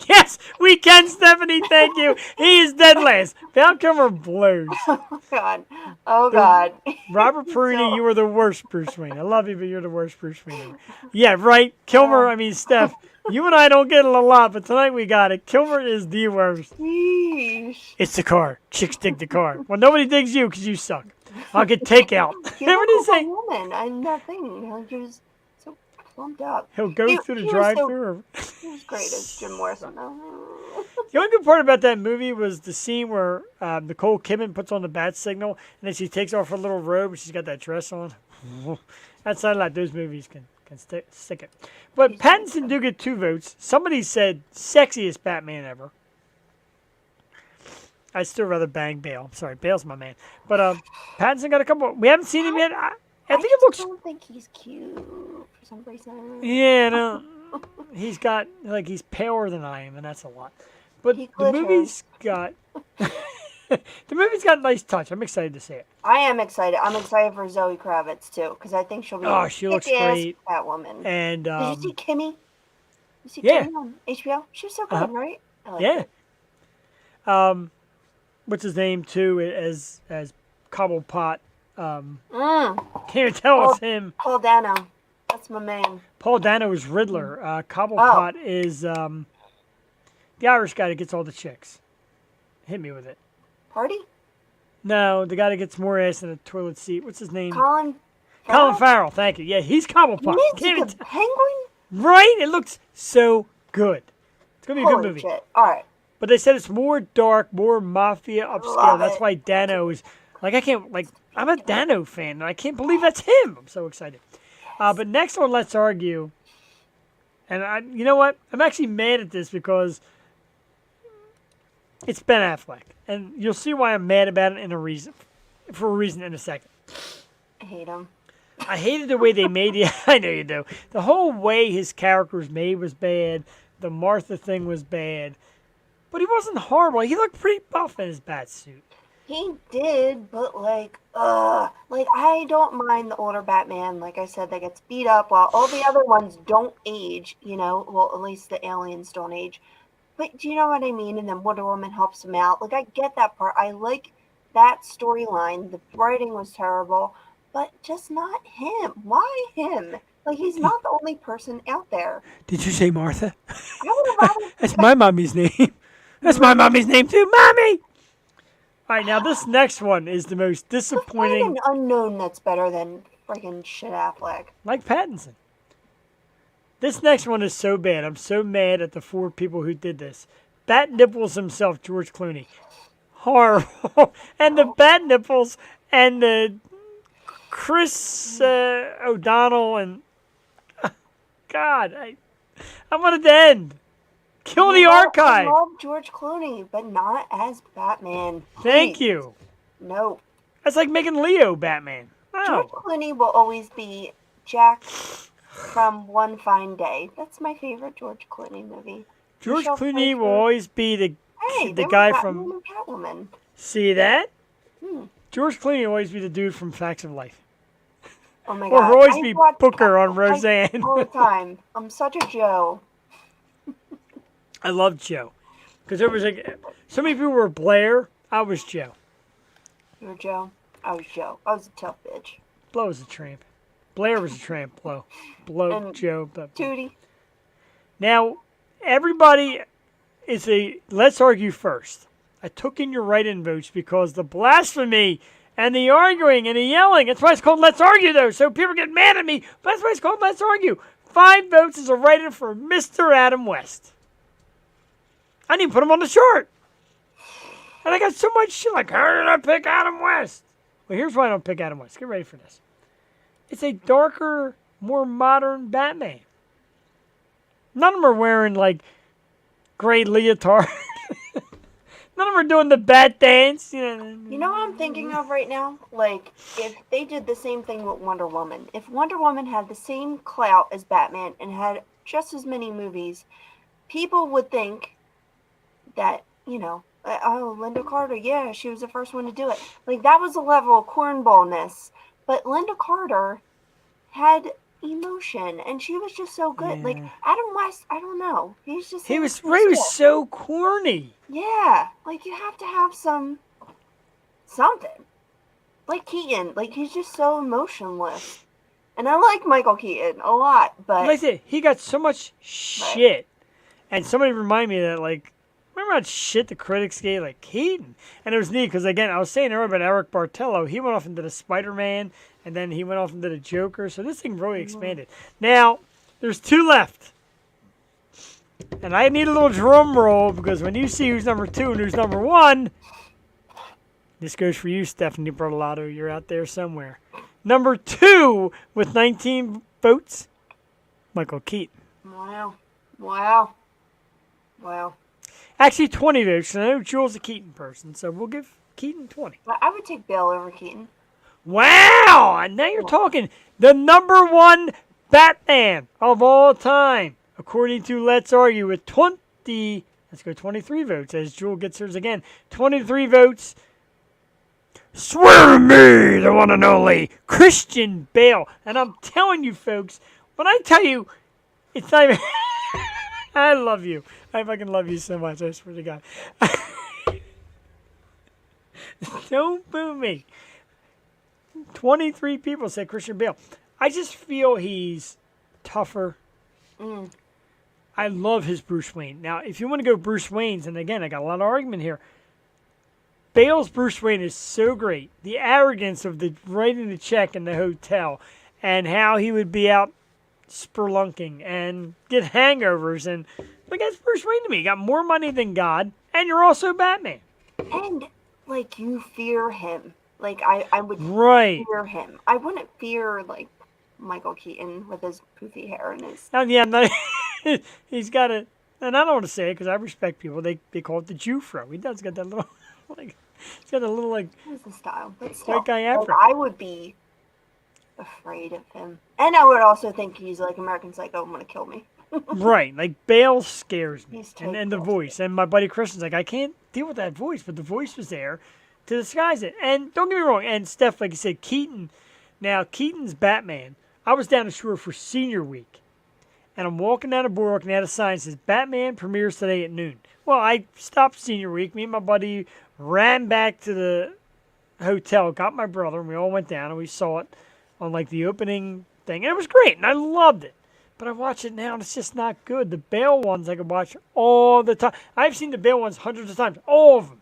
Yes, we can, Stephanie. Thank you. He is dead last. Val Kilmer blows. Oh, God. Oh, God. Robert Perrini, you are the worst Bruce Wayne. I love you, but you're the worst Bruce Wayne ever. Yeah, right? Kilmer, Steph, you and I don't get it a lot, but tonight we got it. Kilmer is the worst. Yeesh. It's the car. Chicks dig the car. Well, nobody digs you because you suck. I'll get takeout. Remember this woman and that thing. He was so plumped up. He'll go through the drive-thru. He was great as Jim Morrison, though. The only good part about that movie was the scene where Nicole Kidman puts on the bat signal, and then she takes off her little robe, and she's got that dress on. That's not like those movies can stick it. But Pattinson do get 2 votes. Somebody said sexiest Batman ever. I'd still rather bang Bale. I'm sorry, Bale's my man. But Pattinson got a couple. We haven't seen him yet. I think it looks. I don't think he's cute for some reason. Yeah, no. He's got he's paler than I am, and that's a lot. But the movie's got a nice touch. I'm excited to see it. I am excited. I'm excited for Zoe Kravitz too, because I think she'll be. Oh, she looks great. Catwoman. And did you see Kimmy? You see yeah. Kimmy on HBO? She was so good, right? I like yeah. it. What's his name too? As Cobblepot. Can't even tell it's him. Paul Dano. That's my man. Paul Dano is Riddler. Cobblepot is the Irish guy that gets all the chicks. Hit me with it. Party? No, the guy that gets more ass in a toilet seat. What's his name? Colin Farrell. Thank you. Yeah, he's Cobblepot. The Penguin? Right? It looks so good. It's going to be a good movie. Shit. All right. But they said it's more dark, more mafia upscale. That's why Dano is... I'm a Dano fan, and I can't believe that's him. I'm so excited. But next on Let's Argue, and you know what? I'm actually mad at this because it's Ben Affleck. And you'll see why I'm mad about it for a reason in a second. I hate him. I hated the way they made it. I know you do. The whole way his character was made was bad. The Martha thing was bad. But he wasn't horrible. He looked pretty buff in his bat suit. He did, but like I don't mind the older Batman, like I said, that gets beat up while all the other ones don't age, you know, well, at least the aliens don't age. But do you know what I mean? And then Wonder Woman helps him out. Like, I get that part. I like that storyline. The writing was terrible, but just not him. Why him? Like, he's not the only person out there. Did you say Martha? I would have rather... That's my mommy's name. That's my mommy's name too, Mommy! All right, now this next one is the most disappointing. Find an unknown that's better than friggin' shit Affleck. Like Pattinson. This next one is so bad. I'm so mad at the 4 people who did this. Bat Nipples himself, George Clooney. Horrible. And the Bat Nipples and the Chris O'Donnell and... God, I wanted to end. Kill the archive. I love George Clooney, but not as Batman. Thank Please. you. No. That's like making Leo Batman. George Oh. Clooney will always be Jack from One Fine Day. That's my favorite George Clooney movie. George Michelle Clooney will Pfeiffer. always be the Hey, guy Batman from... and Catwoman. See that? Hmm. George Clooney will always be the dude from Facts of Life. Oh my Or god. he'll always I be watch Booker on Catwoman Roseanne. all the time. I'm such a Joe. I love Joe. Because there was like... So many people were Blair. I was Joe. You were Joe? I was Joe. I was a tough bitch. Blow was a tramp. Blair was a tramp. Blow, And Joe. But... Tootie. Now, everybody is a... Let's argue first. I took in your write-in votes because the blasphemy and the arguing and the yelling. That's why it's called Let's Argue, though. So people get mad at me. But that's why it's called Let's Argue. 5 votes is a write-in for Mr. Adam West. I didn't even put him on the chart. And I got so much shit like, how did I pick Adam West? Well, here's why I don't pick Adam West. Get ready for this. It's a darker, more modern Batman. None of them are wearing, like, gray leotard. None of them are doing the bat dance. You know what I'm thinking of right now? Like, if they did the same thing with Wonder Woman. If Wonder Woman had the same clout as Batman and had just as many movies, people would think that, you know, oh, Linda Carter, yeah, she was the first one to do it. Like, that was a level of cornballness. But Linda Carter had emotion, and she was just so good. Yeah. Like, Adam West, I don't know. He was so corny. Yeah, like, you have to have something. Like Keaton, like, he's just so emotionless. And I like Michael Keaton a lot, but... Like I said, he got so much shit. And somebody reminded me that, like, remember how shit the critics gave, like, Keaton? And it was neat, because, again, I was saying earlier about Eric Bartello. He went off into the Spider-Man, and then he went off into the Joker. So this thing really expanded. Now, there's 2 left. And I need a little drum roll, because when you see who's number 2 and who's number 1, this goes for you, Stephanie Bertolato. You're out there somewhere. Number 2 with 19 votes, Michael Keaton. Wow. Actually, 20 votes. I know Jules a Keaton person, so we'll give Keaton 20. I would take Bale over Keaton. Wow! And now you're talking the number 1 Batman of all time, according to Let's Argue, with 23 votes, as Jewel gets hers again. 23 votes. Swear to me, the one and only Christian Bale. And I'm telling you, folks, when I tell you, it's not even... I love you. I fucking love you so much, I swear to God. Don't boo me. 23 people said Christian Bale. I just feel he's tougher. I love his Bruce Wayne. Now, if you want to go Bruce Wayne's, and again, I got a lot of argument here. Bale's Bruce Wayne is so great. The arrogance of the writing the check in the hotel, and how he would be out spelunking and get hangovers, and like, that's Bruce Wayne to me. You got more money than God, and you're also Batman. And, like, you fear him. Like, I would fear him. I wouldn't fear, like, Michael Keaton with his poofy hair and his... Oh, yeah, no, he's got a... And I don't want to say it because I respect people. They call it the Jufro. He does got that little... Like, he's got a little, like... What's the style? But still, white guy like, afro. I would be afraid of him. And I would also think he's like American Psycho, gonna kill me. Right, like Bale scares me, He's and the totally voice. And my buddy Christian's like, I can't deal with that voice, but the voice was there to disguise it. And don't get me wrong, and Steph, like you said, Keaton. Now Keaton's Batman. I was down the shore for senior week, and I'm walking down the boardwalk, and they had a sign that says Batman premieres today at noon. Well, I stopped senior week. Me and my buddy ran back to the hotel, got my brother, and we all went down and we saw it on like the opening thing, and it was great, and I loved it. But I watch it now, and it's just not good. The Bale ones I could watch all the time. I've seen the Bale ones hundreds of times, all of them.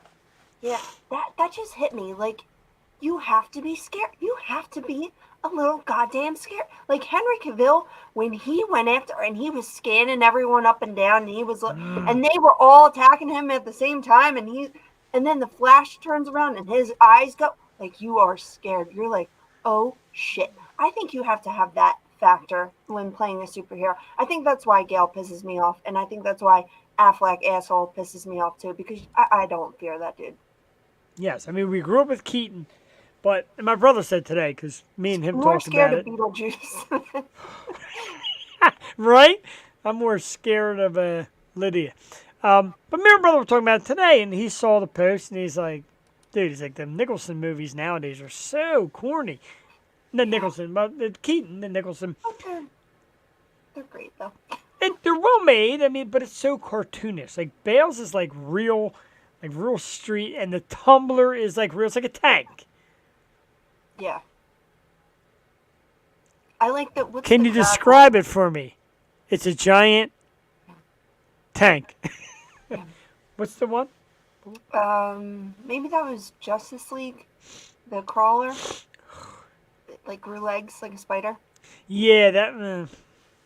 Yeah, that just hit me. Like, you have to be scared. You have to be a little goddamn scared. Like Henry Cavill, when he went after and he was scanning everyone up and down, and he was and they were all attacking him at the same time, and then the Flash turns around and his eyes go like, you are scared. You're like, oh shit. I think you have to have that factor when playing a superhero. I think that's why Gale pisses me off, and I think that's why Affleck asshole pisses me off too, because I don't fear that dude. Yes, I mean we grew up with Keaton, but and my brother said today because me and him I'm more talked scared about of it. Beetlejuice. Right? I'm more scared of Lydia. But me and my brother were talking about it today, and he saw the post, and he's like, dude, he's like, the Nicholson movies nowadays are so corny. Not Nicholson, but Keaton and Nicholson. They're great though. They're well made, I mean, but it's so cartoonish. Like, Bale's is like real street, and the tumbler is like real. It's like a tank. Yeah. I like that. Can you describe it for me? It's a giant tank. What's the one? Maybe that was Justice League, the crawler. Like grew legs like a spider. Yeah, that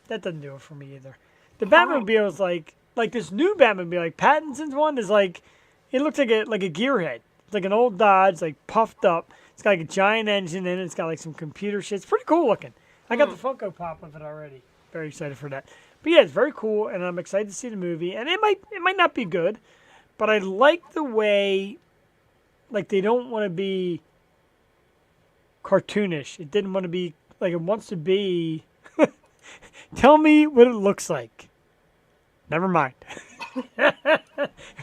doesn't do it for me either. The Batmobile is like this new Batmobile, like Pattinson's one is like, it looks like a gearhead. It's like an old Dodge, like puffed up. It's got like a giant engine in it. It's got like some computer shit. It's pretty cool looking. I got the Funko Pop of it already. Very excited for that. But yeah, it's very cool, and I'm excited to see the movie. And it might not be good, but I like the way, like, they don't want to be cartoonish. It didn't want to be like it wants to be. Tell me what it looks like. Never mind.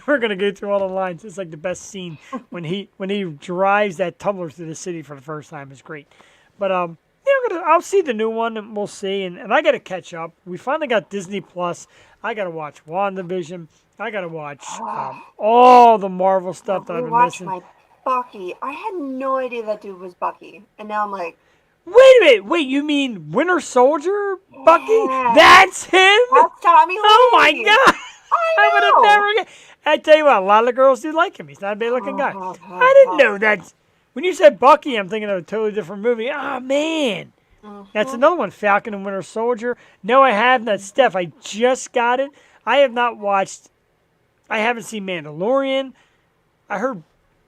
We're gonna go through all the lines. It's like the best scene when he drives that tumbler through the city for the first time is great. But yeah, I'll see the new one and we'll see. And I gotta catch up. We finally got Disney Plus. I gotta watch WandaVision. I gotta watch all the Marvel stuff that I've been missing. My Bucky. I had no idea that dude was Bucky, and now I'm like, wait a minute. Wait, you mean Winter Soldier Bucky? Yeah. That's him? That's Tommy Lee. Oh my God. I would have know. never guessed. I tell you what, a lot of the girls do like him. He's not a bad looking guy. I didn't know that. When you said Bucky, I'm thinking of a totally different movie. Oh, man. That's another one, Falcon and Winter Soldier. No, I have not. Steph, I just got it. I have not watched. I haven't seen Mandalorian. I heard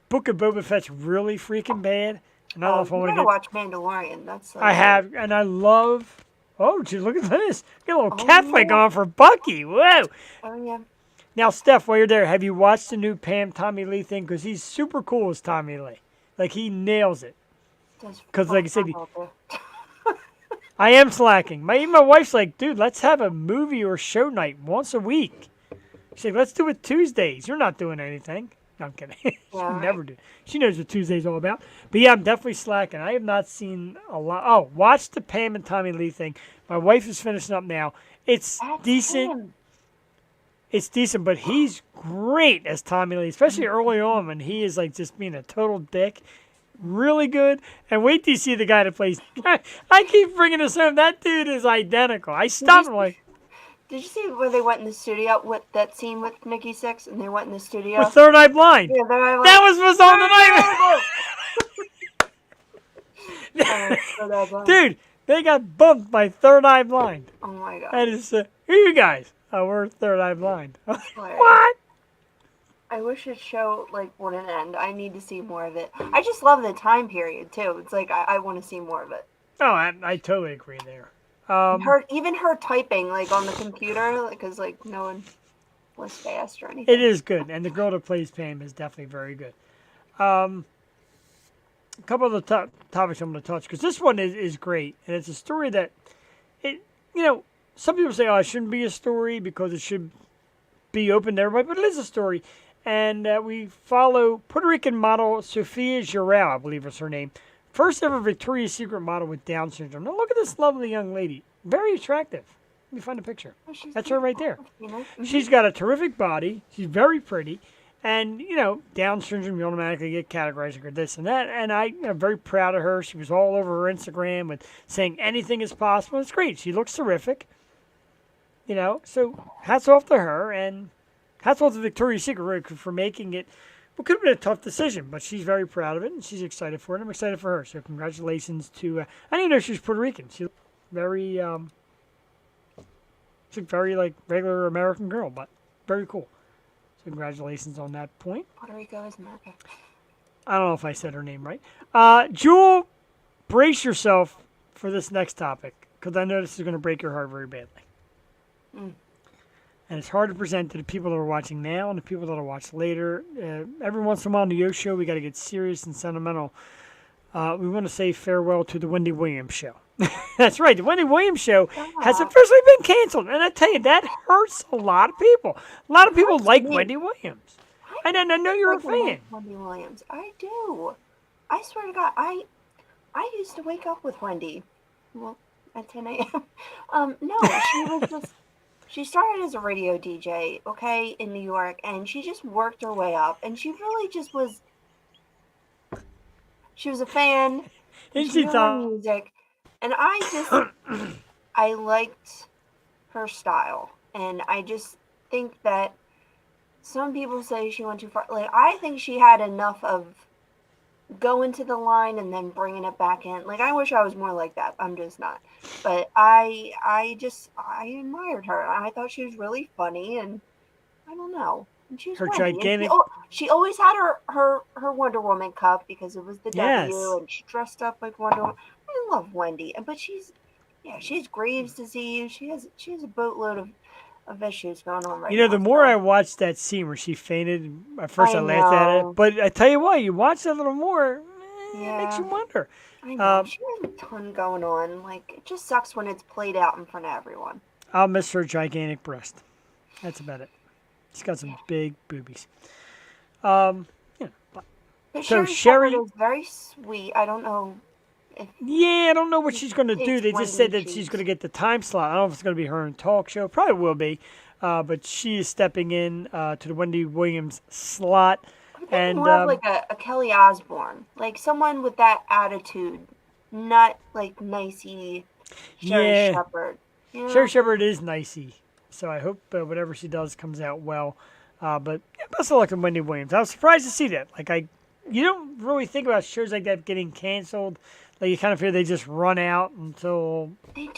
Book of Boba Fett's really freaking bad. And I don't know if I want to watch Mandalorian. That's. I have, and I love. Oh, gee, look at this. Get a little Catholic on for Bucky. Whoa. Oh yeah. Now, Steph, while you're there, have you watched the new Tommy Lee thing? Because he's super cool as Tommy Lee. Like, he nails it. Because, like I said, I am slacking. Even my wife's like, dude, let's have a movie or show night once a week. She's like, let's do it Tuesdays. You're not doing anything. No, I'm kidding. She never do. She knows what Tuesday's all about. But yeah, I'm definitely slacking. I have not seen a lot. Oh, watch the Pam and Tommy Lee thing. My wife is finishing up now. It's decent. Him. It's decent, but he's great as Tommy Lee, especially early on when he is like just being a total dick. Really good. And wait till you see the guy that plays. I keep bringing this home. That dude is identical. I stopped and like. Did you see where they went in the studio with that scene with Nikki Sixx and they went in the studio? With Third Eye Blind. Yeah, Third Eye Blind. That was on the night. Dude, they got bumped by Third Eye Blind. Oh my God. That is. Who are you guys? Oh, we're Third Eye Blind. What? I wish this show wouldn't end. I need to see more of it. I just love the time period too. It's like I want to see more of it. Oh, I totally agree there. Even her typing on the computer, because no one was fast or anything. It is good, and the girl that plays Pam is definitely very good. a couple of the topics I'm going to touch, because this one is great, and it's a story that, some people say, oh, it shouldn't be a story because it should be open to everybody, but it is a story. And we follow Puerto Rican model Sofia Giral, I believe is her name. First ever Victoria's Secret model with Down syndrome. Now look at this lovely young lady. Very attractive. Let me find a picture. Oh, That's her right there. Mm-hmm. She's got a terrific body. She's very pretty. And, Down syndrome, you automatically get categorized like this and that. And I'm very proud of her. She was all over her Instagram with saying anything is possible. It's great. She looks terrific. So hats off to her. And hats off to Victoria's Secret for making it. Well, could have been a tough decision, but she's very proud of it, and she's excited for it. I'm excited for her. So congratulations to. I didn't know she was Puerto Rican. She's very, she's a very regular American girl, but very cool. So congratulations on that point. Puerto Rico is America. I don't know if I said her name right. Jewel, brace yourself for this next topic, because I know this is going to break your heart very badly. And it's hard to present to the people that are watching now and the people that will watch later. Every once in a while on the Yo Show, we got to get serious and sentimental. We want to say farewell to the Wendy Williams Show. That's right. The Wendy Williams Show has officially been canceled. And I tell you, that hurts a lot of people. A lot of people like Wendy Williams. I know you're a fan. Wendy Williams. I do. I swear to God, I used to wake up with Wendy. Well, at 10 a.m. No, she was just... She started as a radio DJ, okay, in New York, and she just worked her way up, and she really just was. She was a fan. And she knew her music, and I liked her style, and I just think that some people say she went too far. I think she had enough of going to the line and then bringing it back in. I wish I was more like that. I'm just not. But I admired her. I thought she was really funny, and I don't know. And she was her Wendy. gigantic. She always had her Wonder Woman cup because it was the W, and she dressed up like Wonder Woman. I love Wendy, but she has Graves' disease. She has a boatload of issues going on right now. The more I watched that scene where she fainted, at first I laughed at it. But I tell you what, you watch that a little more, it makes you wonder. I know. She has a ton going on. It just sucks when it's played out in front of everyone. I'll miss her gigantic breast. That's about it. She's got some big boobies. But so Sherry is very sweet. I don't know. I don't know what she's going to do. They just said that she's going to get the time slot. I don't know if it's going to be her in talk show. Probably will be. But she is stepping in to the Wendy Williams slot. And more of a Kelly Osbourne. Someone with that attitude. Not nicey Sherry Shepherd. Sherry Shepherd is nicey. So I hope whatever she does comes out well. But best of luck to Wendy Williams. I was surprised to see that. You don't really think about shows like that getting canceled. You kind of feel they just run out until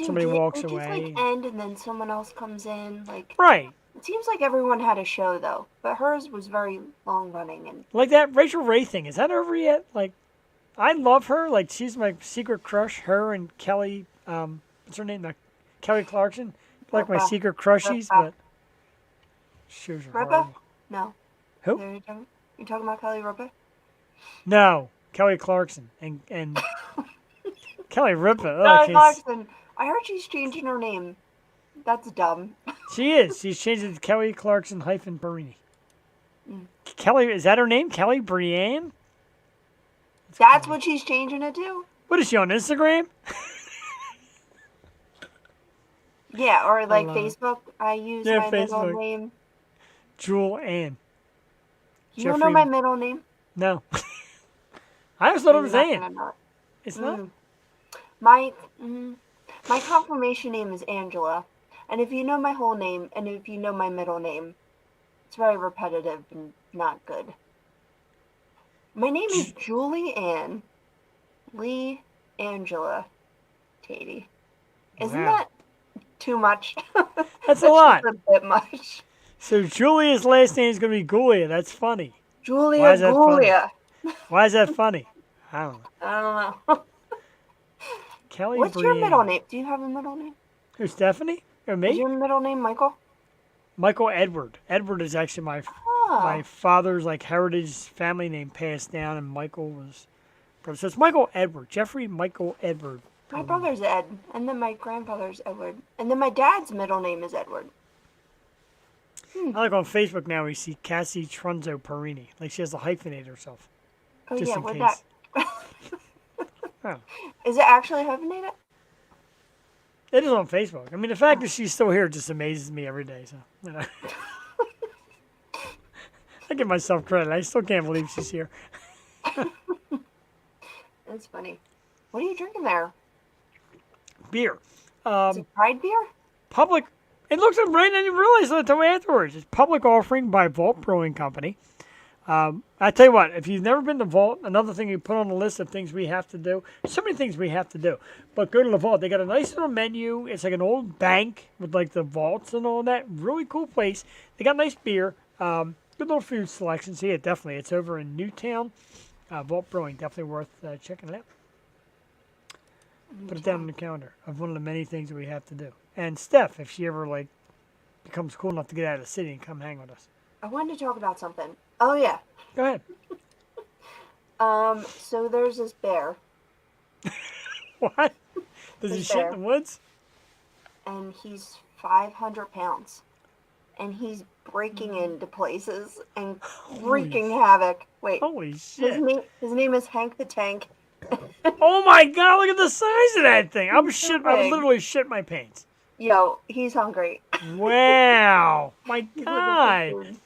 somebody walks away. Just end and then someone else comes in. Right. It seems like everyone had a show though, but hers was very long running and. That Rachel Ray thing, is that over yet? I love her. She's my secret crush. Her and Kelly. What's her name? Kelly Clarkson. My secret crushies, but shows are horrible. No. Who? You talking about Kelly Ripa? No, Kelly Clarkson and Kelly Ripa. Kelly Clarkson. I heard she's changing her name. That's dumb. She is. She's changed it to Kelly Clarkson - Barini. Kelly, is that her name? Kelly Brienne? That's what she's changing it to? What is she on Instagram? Yeah, or Facebook. I use my middle name. Jewel Ann. You don't know my middle name? No. I just thought I was Ann. It's not? My confirmation name is Angela. And if you know my whole name, and if you know my middle name, it's very repetitive and not good. My name is Julie Ann Lee Angela Tatey. Isn't that too much? That's a lot. A bit much. So Julia's last name is going to be Gulia. That's funny. Julia Gulia. Why is that funny? I don't know. Kelly What's Brienne. your middle name? Do you have a middle name? Who, Stephanie? Or me? Is your middle name Michael? Michael Edward. Edward is actually my father's heritage family name passed down, and Michael was brother. So it's Michael Edward. Jeffrey Michael Edward. My brother's Ed, and then my grandfather's Edward, and then my dad's middle name is Edward. I like on Facebook now we see Cassie Trunzo Perini. Like she has to hyphenate herself. Oh Just yeah, in where'd case. that? Oh. Is it actually hyphenated? It is on Facebook. I mean, the fact that she's still here just amazes me every day. So, you know. I give myself credit. I still can't believe she's here. That's funny. What are you drinking there? Beer. Is it Pride beer? Public. It looks like right. I didn't realize that until afterwards. It's public offering by Vault Brewing Company. I tell you what, if you've never been to Vault, another thing you put on the list of things we have to do. So many things we have to do. But go to the Vault. They got a nice little menu. It's like an old bank with like the vaults and all that. Really cool place. They got nice beer. Good little food selection. So yeah, definitely. It's over in Newtown. Vault Brewing. Definitely worth checking it out. Put it down on the calendar of one of the many things that we have to do. And Steph, if she ever like becomes cool enough to get out of the city and come hang with us. I wanted to talk about something. Oh yeah. Go ahead. So there's this bear, What? Does he He's shit in there. the woods? and he's 500 pounds, and he's breaking Mm. into places and wreaking havoc. Wait, Holy shit. his name is Hank the Tank. Oh my god, look at the size of that thing. I would so I big. literally shit my pants. Yo, he's hungry. Wow. My He's looking for god. food.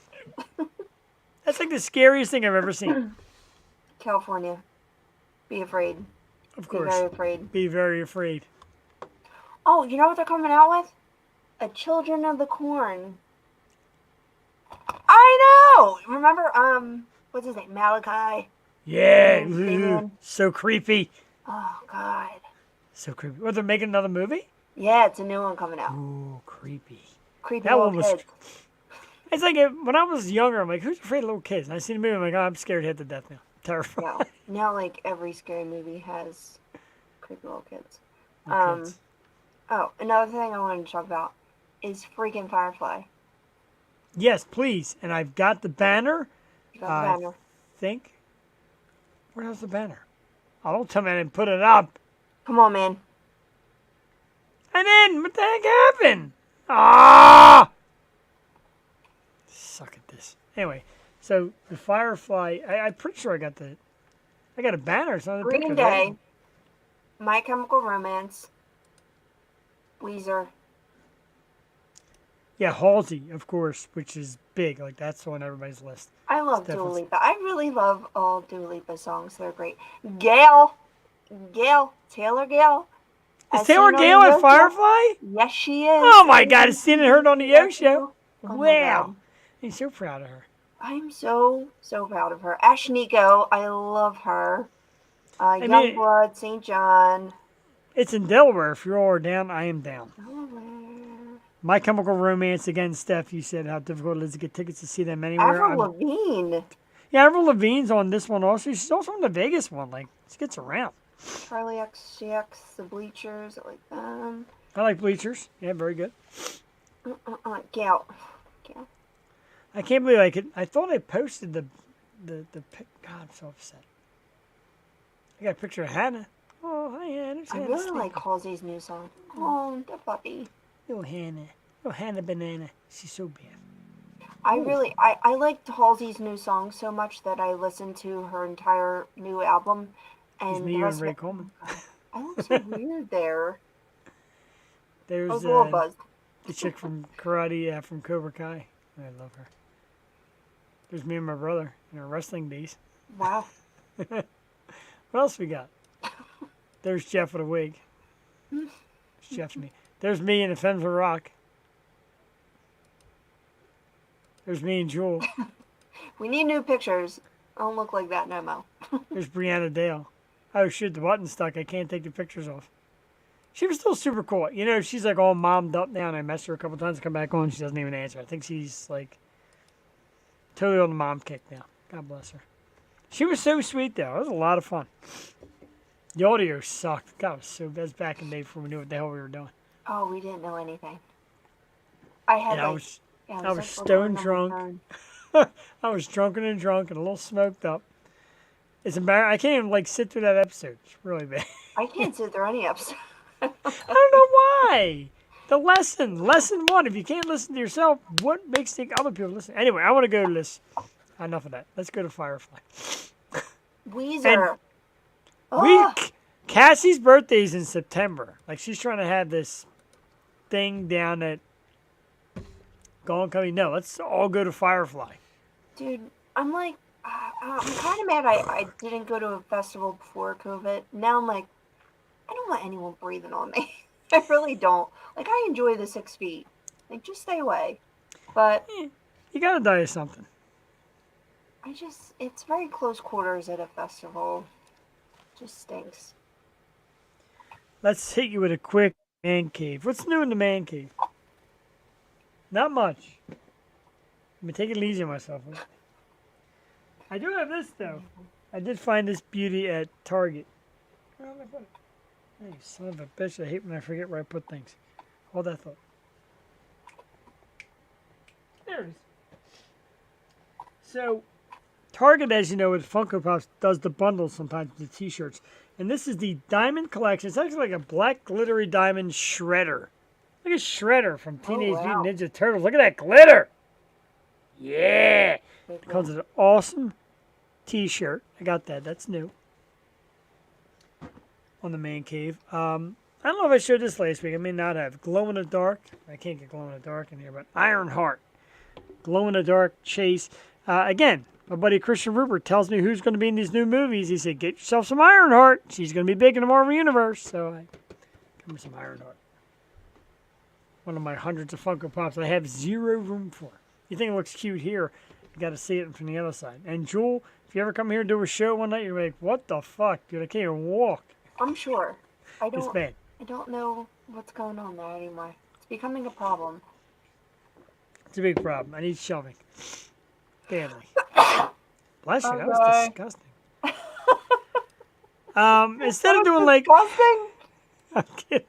That's like the scariest thing I've ever seen. California, be afraid. Of Be course. very afraid. Be very afraid. Oh, you know what they're coming out with? A Children of the Corn. I know. Remember, what's his name? Malachi. Yeah. Damien. So creepy. Oh God. So creepy. What, they're making another movie? Yeah, it's a new one coming out. Ooh, creepy. Creepy That little one was- kids. It's like when I was younger, I'm like, who's afraid of little kids? And I see the movie, I'm like, oh, I'm scared to death now. Terrified. No, now like every scary movie has creepy little kids. Little kids. Oh, another thing I wanted to talk about is freaking Firefly. Yes, please. And I've got the banner. You got the banner. Think. Where's the banner? Oh, don't tell me I didn't put it up. Come on, man. And then, what the heck happened? Ah! Suck at this. Anyway, so the Firefly, I'm pretty sure I got a banner. It's not a Green picture, Day, right? My Chemical Romance, Weezer. Yeah, Halsey, of course, which is big. Like, that's on everybody's list. I love Dua Definitely. Lipa. I really love all Dua Lipa songs. They're great. Taylor Gale. Is As Taylor seen on Gale the at Yo Show. Firefly? Yes, she is. Oh my God, I've seen it heard on the Yo Show. Oh my Wow. God. I'm so proud of her. I'm so proud of her. Ash Nico, I love her. mean- Youngblood, St. John. It's in Delaware. If you all are down, I am down. Delaware. My Chemical Romance, again, Steph, you said how difficult it is to get tickets to see them anywhere. Avril Lavigne. Yeah, Avril Lavigne's on this one also. She's also on the Vegas one. Like, she gets around. Charlie XCX, The Bleachers, I like them. I like Bleachers. Yeah, very good. Gail. I can't believe I thought I posted the pic. God, I'm so upset. I got a picture of Hannah. Oh, hi, Hannah. I really like Halsey's new song. Oh, the puppy. Little Hannah. Little Hannah Banana. She's so bad. I liked Halsey's new song so much that I listened to her entire new album. It's And me the and rest of Ray it- Coleman. I look so weird there. I There's was a little buzzed. the chick from Karate, from Cobra Kai. I love her. There's me and my brother in our wrestling days. Wow. What else we got? There's Jeff with a wig. There's Jeff and me. There's me in the Fenver Rock. There's me and Jewel. We need new pictures. I don't look like that no more. There's Brianna Dale. Oh shoot, the button's stuck. I can't take the pictures off. She was still super cool. You know, she's like all mommed up now, and I messed her a couple times to come back on. She doesn't even answer. I think she's like totally on the mom kick now. God bless her. She was so sweet though. It was a lot of fun. The audio sucked. God, it was so that's back in the day before we knew what the hell we were doing. Oh, we didn't know anything. I had Yeah, I was stone drunk. I was drunken and drunk and a little smoked up. It's embarrassing. I can't even like sit through that episode. It's really bad. I can't sit through any episode. I don't know why. The lesson one. If you can't listen to yourself, what makes think other people listen? Anyway, I want to go to this. Enough of that. Let's go to Firefly. Weezer. Cassie's birthday's in September. Like she's trying to have this thing down at Gone Coming. No, let's all go to Firefly. Dude, I'm like, I'm kind of mad I didn't go to a festival before COVID. Now I'm like, I don't want anyone breathing on me. I really don't. Like, I enjoy the 6 feet. Like, just stay away. But You gotta die of something. it's very close quarters at a festival. Just stinks. Let's hit you with a quick man cave. What's new in the man cave? Not much. I'm taking it easy on myself. I do have this though. I did find this beauty at Target. Where did I put it? Hey, son of a bitch! I hate when I forget where I put things. Hold that thought. There it is. So, Target, as you know, with Funko Pops, does the bundles sometimes with the T-shirts. And this is the Diamond Collection. It's actually like a black glittery diamond shredder. Look at Shredder from Teenage Mutant Ninja Turtles. Look at that glitter. Yeah. It comes with an awesome T-shirt. I got that. That's new. On the man cave. I don't know if I showed this last week. I may not have. Glow in the dark. I can't get glow in the dark in here, but Ironheart. Glow in the dark chase. Again, my buddy Christian Rupert tells me who's going to be in these new movies. He said, get yourself some Ironheart. She's going to be big in the Marvel Universe. So I got me some Ironheart. One of my hundreds of Funko Pops I have zero room for. You think it looks cute here, you got to see it from the other side. And Jewel, if you ever come here and do a show one night, you're like, what the fuck, dude? I can't even walk. I'm sure. It's bad. I don't know what's going on there anymore. It's becoming a problem. It's a big problem. I need shelving. Badly. Bless you. That was disgusting. Instead of doing like... Disgusting? I'm kidding.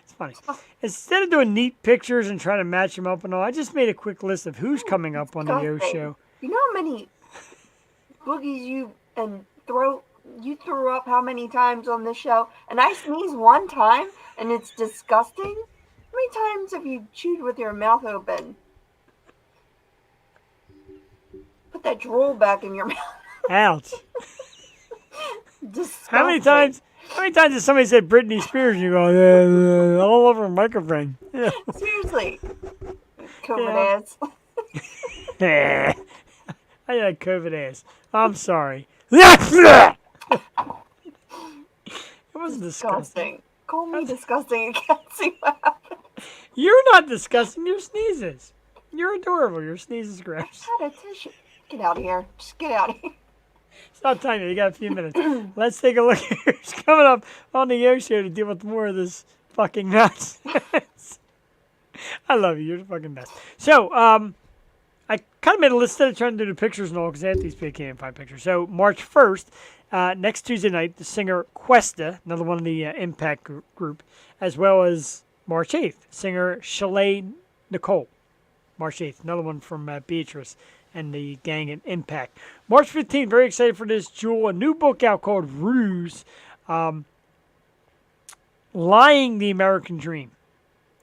It's funny. Instead of doing neat pictures and trying to match them up and all, I just made a quick list of who's coming up on the Yo Show. You know how many boogies you threw up how many times on this show? And I sneezed one time, and it's disgusting. How many times have you chewed with your mouth open? Put that drool back in your mouth. Ouch. Disgusting. How many times has somebody said Britney Spears and you go, all over a microphone? Yeah. Seriously. COVID ass. I had COVID ass. I'm sorry. It wasn't disgusting. Call me disgusting. I can't see what happened. You're not disgusting. Your sneezes. You're adorable. Your sneezes gross. I had a tissue. Get out of here. Just get out of here. Stop time. You got a few minutes. Let's take a look at who's coming up on the Yo Show to deal with more of this fucking nonsense. I love you. You're the fucking best. So, I kind of made a list instead of trying to do the pictures and all because I have these can't find pictures. So, March 1st, next Tuesday night, the singer Questa, another one of the Impact group, as well as March 8th, singer Shelley Nicole. March 8th, another one from Beatrice and the gang at Impact. March 15th, very excited for this, Jewel. A new book out called Ruse, Lying the American Dream.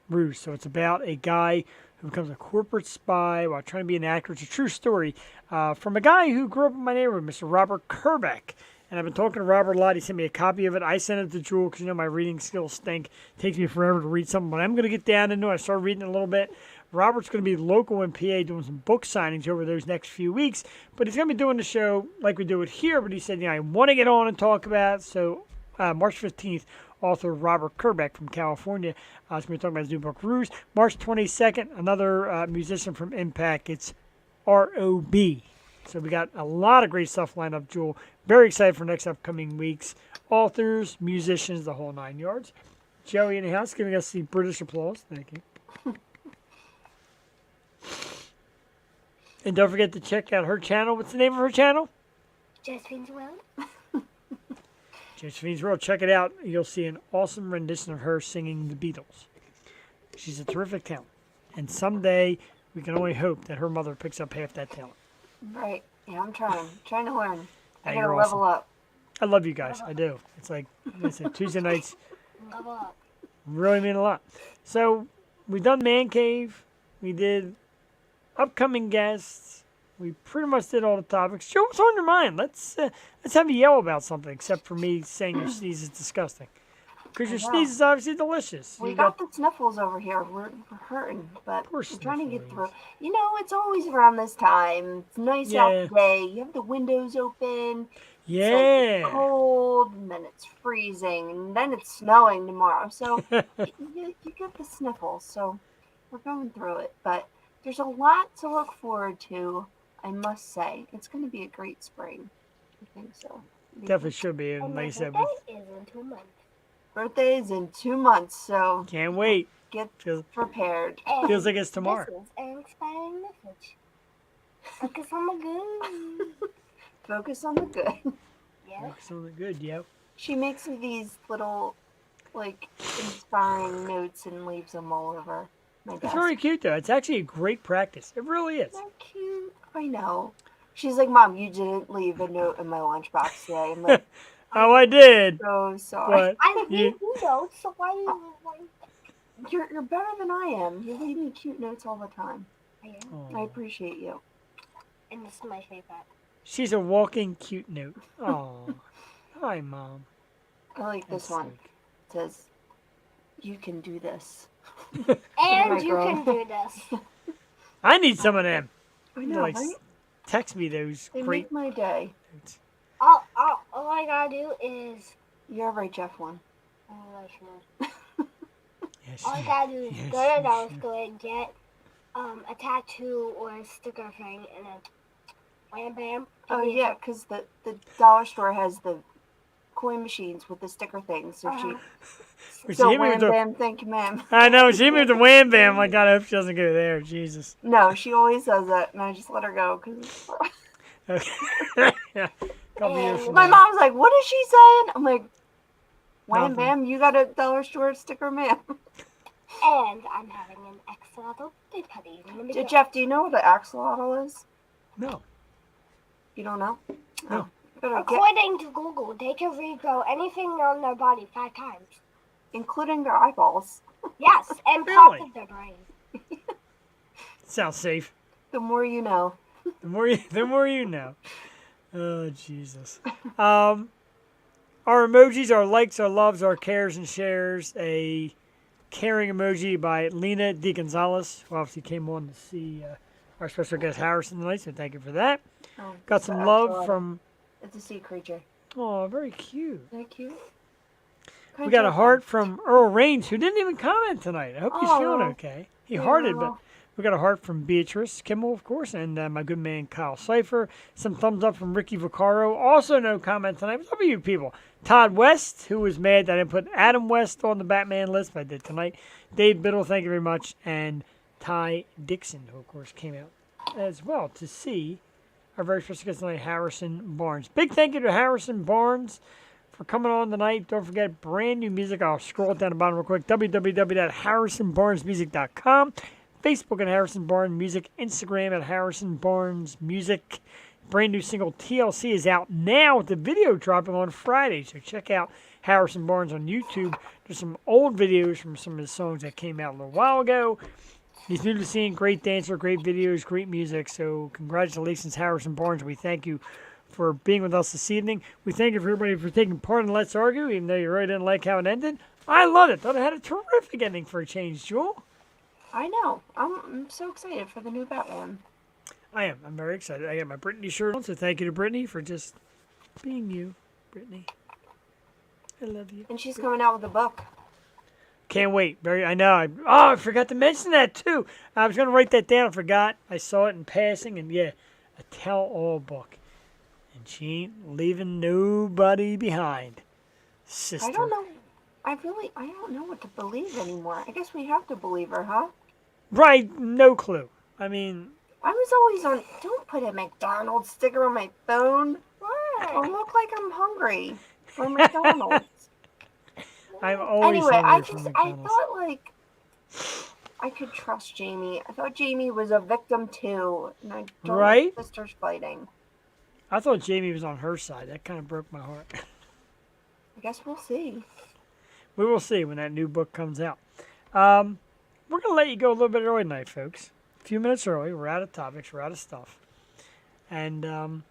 Ruse. So it's about a guy who becomes a corporate spy while trying to be an actor. It's a true story from a guy who grew up in my neighborhood, Mr. Robert Kerbeck. And I've been talking to Robert a lot. He sent me a copy of it. I sent it to Jewel because, you know, my reading skills stink. It takes me forever to read something, but I'm going to get down into it. I started reading it a little bit. Robert's going to be local in PA doing some book signings over those next few weeks. But he's going to be doing the show like we do it here. But he said, I want to get on and talk about it. So March 15th, author Robert Kerbeck from California is going to be talking about his new book, Ruse. March 22nd, another musician from Impact. It's R.O.B. So we got a lot of great stuff lined up, Jewel. Very excited for next upcoming weeks. Authors, musicians, the whole 9 yards. Joey in the house giving us the British applause. Thank you. And don't forget to check out her channel. What's the name of her channel? Josephine's World. Josephine's World. Check it out. You'll see an awesome rendition of her singing the Beatles. She's a terrific talent. And someday, we can only hope that her mother picks up half that talent. Right. Yeah, I'm trying to learn. I you're gotta awesome. level up. I love you guys. I do. It's like I said, Tuesday nights Level up. really mean a lot. So we've done Man Cave. We did upcoming guests. We pretty much did all the topics. Joe, what's on your mind? Let's have you yell about something, except for me saying your sneeze is disgusting. Because your I know. sneeze is obviously delicious. We You got the sniffles over here. We're hurting, but Poor we're trying to get through. sniffles. You know, it's always around this time. It's nice Yeah. out today. You have the windows open. It's like Yeah. cold, and then it's freezing, and then it's snowing tomorrow. So you get the sniffles. So we're going through it, but there's a lot to look forward to. I must say, it's going to be a great spring. I think so. Definitely should be. And And like my I said, birthday is in 2 months. Birthday is in 2 months, so can't wait. get Feels, prepared. And feels like it's tomorrow. This is an expiring message. Focus on the good. Focus on the good. Yeah. Something good, yo. She makes me these little, like, inspiring notes and leaves them all over my It's desk. very cute, though. It's actually a great practice. It really is. They're cute. I know. She's like, Mom, you didn't leave a note in my lunchbox today. I'm like, Oh, I did. so sorry. But I you, need you notes, so why do you want You're better than I am. You leave me cute notes all the time. I Aw. appreciate you. And this is my favorite. She's a walking cute note. Oh, hi, Mom. I like this That's one. like- It says, you can do this. And my you girl. can do this. I need some of them. I You know, like, right? text me those They great make my day. notes. All I gotta do is. You're right, Jeff one. Oh, I should. Yes, All I gotta do is Yes, go to you dollar should. store and get a tattoo or a sticker thing, and then wham bam. Oh, give me a- yeah, because the dollar store has the coin machines with the sticker things. So Uh-huh. But so she hit me wham with the, bam, thank you, ma'am. I know, she hit me with the wham bam. Like, God, I hope she doesn't go there. Jesus. No, she always does that, and I just let her go. Cause Okay. Yeah. Couple years from my now. mom's like, "What is she saying?" I'm like, "Wham Nothing. bam, you got a dollar store sticker, ma'am." And I'm having an axolotl birthday party. in the middle. Jeff, do you know what an axolotl is? No. You don't know? No. Better get, According to Google, they can regrow anything on their body 5 times. including their eyeballs. Yes, and Really? part of their brain. Sounds safe. The more you know. The more you know. Oh, Jesus. Our emojis, our likes, our loves, our cares and shares. A caring emoji by Lena D. Gonzalez, who obviously came on to see our special guest Harrison tonight, so thank you for that. Oh, Got some love from, It's a sea creature. oh, very cute. Isn't that cute? We got a heart from Earl Raines, who didn't even comment tonight. I hope he's feeling Aw. okay. He hearted, but Aw. we got a heart from Beatrice Kimmel, of course, and my good man Kyle Cipher. Some thumbs up from Ricky Vaccaro. Also no comment tonight. What's up with you people? Todd West, who was mad that I didn't put Adam West on the Batman list, but I did tonight. Dave Biddle, thank you very much. And Ty Dixon, who of course came out as well to see our very special guest tonight, Harrison Barnes. Big thank you to Harrison Barnes for coming on tonight. Don't forget, brand new music. I'll scroll it down the bottom real quick. www.harrisonbarnesmusic.com. Facebook at Harrison Barnes Music. Instagram at Harrison Barnes Music. Brand new single TLC is out now with the video dropping on Friday. So check out Harrison Barnes on YouTube. There's some old videos from some of his songs that came out a little while ago. He's new to the scene. Great dancer, great videos, great music. So congratulations, Harrison Barnes. We thank you for being with us this evening. We thank you for everybody for taking part in Let's Argue, even though you really didn't like how it ended. I loved it. Thought it had a terrific ending for a change, Jewel. I know. I'm so excited for the new Batman. I am. I'm very excited. I got my Britney shirt on, so thank you to Britney for just being you, Britney. I love you. And she's coming out with a book. Can't wait. I know. I forgot to mention that too. I was going to write that down. I forgot. I saw it in passing, and yeah, a tell-all book. And she ain't leaving nobody behind. Sister. I don't know. I don't know what to believe anymore. I guess we have to believe her, huh? Right. No clue. I mean, I was always on. Don't put a McDonald's sticker on my phone. Why? I'll look like I'm hungry for McDonald's. I'm always Anyway, hungry for I McDonald's. thought like I could trust Jamie. I thought Jamie was a victim too, and I don't Right? like sisters fighting. I thought Jamie was on her side. That kind of broke my heart. I guess we'll see. We will see when that new book comes out. We're going to let you go a little bit early tonight, folks. A few minutes early. We're out of topics. We're out of stuff. And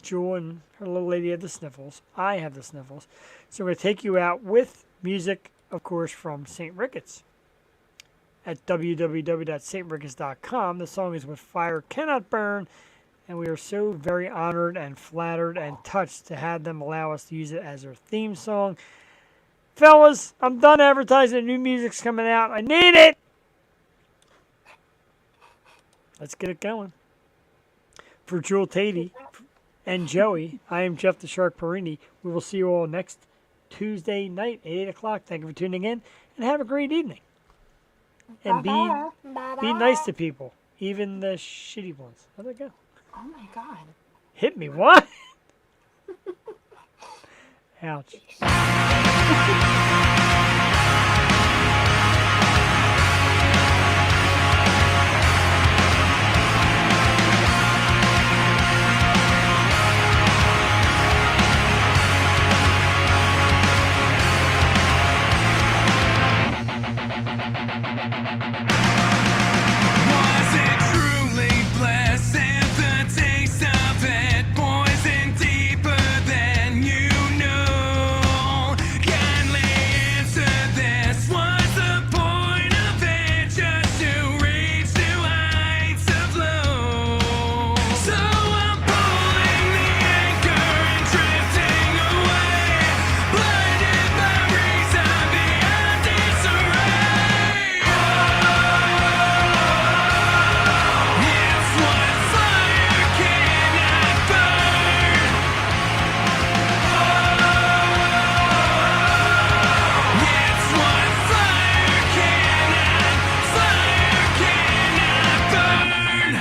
Jewel and her little lady have the sniffles. I have the sniffles. So we're going to take you out with music, of course, from St. Ricketts at www.stricketts.com. The song is What Fire Cannot Burn. And we are so very honored and flattered and touched to have them allow us to use it as our theme song. Fellas, I'm done advertising. New music's coming out. I need it. Let's get it going. For Jewel Tatey and Joey, I am Jeff the Shark Perini. We will see you all next Tuesday night at 8 o'clock. Thank you for tuning in, and have a great evening. And be nice to people, even the shitty ones. How'd that go? Oh my god. Hit me, what? Ouch. Was it truly blessed if the taste of it poisoned deeper than you know? Kindly answer this. Was the point of it just to reach new heights of low? So I'm pulling the anchor and drifting away, blinded by reason beyond disarray. It's what fire cannot burn. It's what fire cannot burn.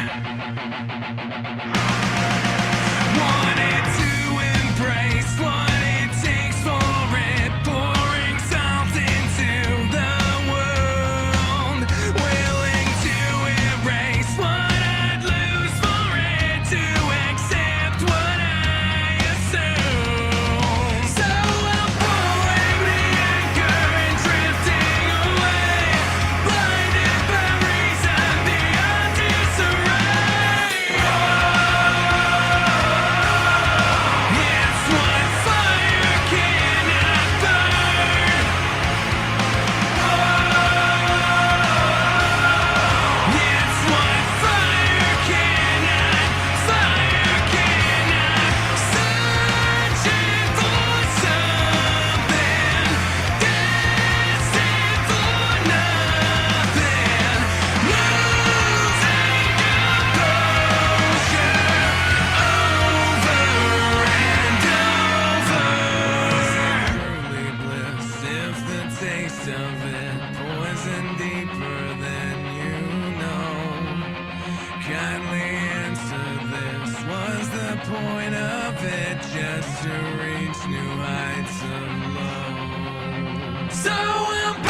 Wanted to embrace what it takes for it, pouring salt into the wound, willing to erase what I'd lose for it, to accept what I assume. So I'm pulling the anchor and drifting away, blinded by reason beyond disarray. It's what fire cannot burn. It's what fire cannot, searching for something, destined for nothing, losing composure over and over. Truly bliss if the taste of it poison deeper than you know. Kindly answer this. Was the point of it just to reach new heights of low? So I'm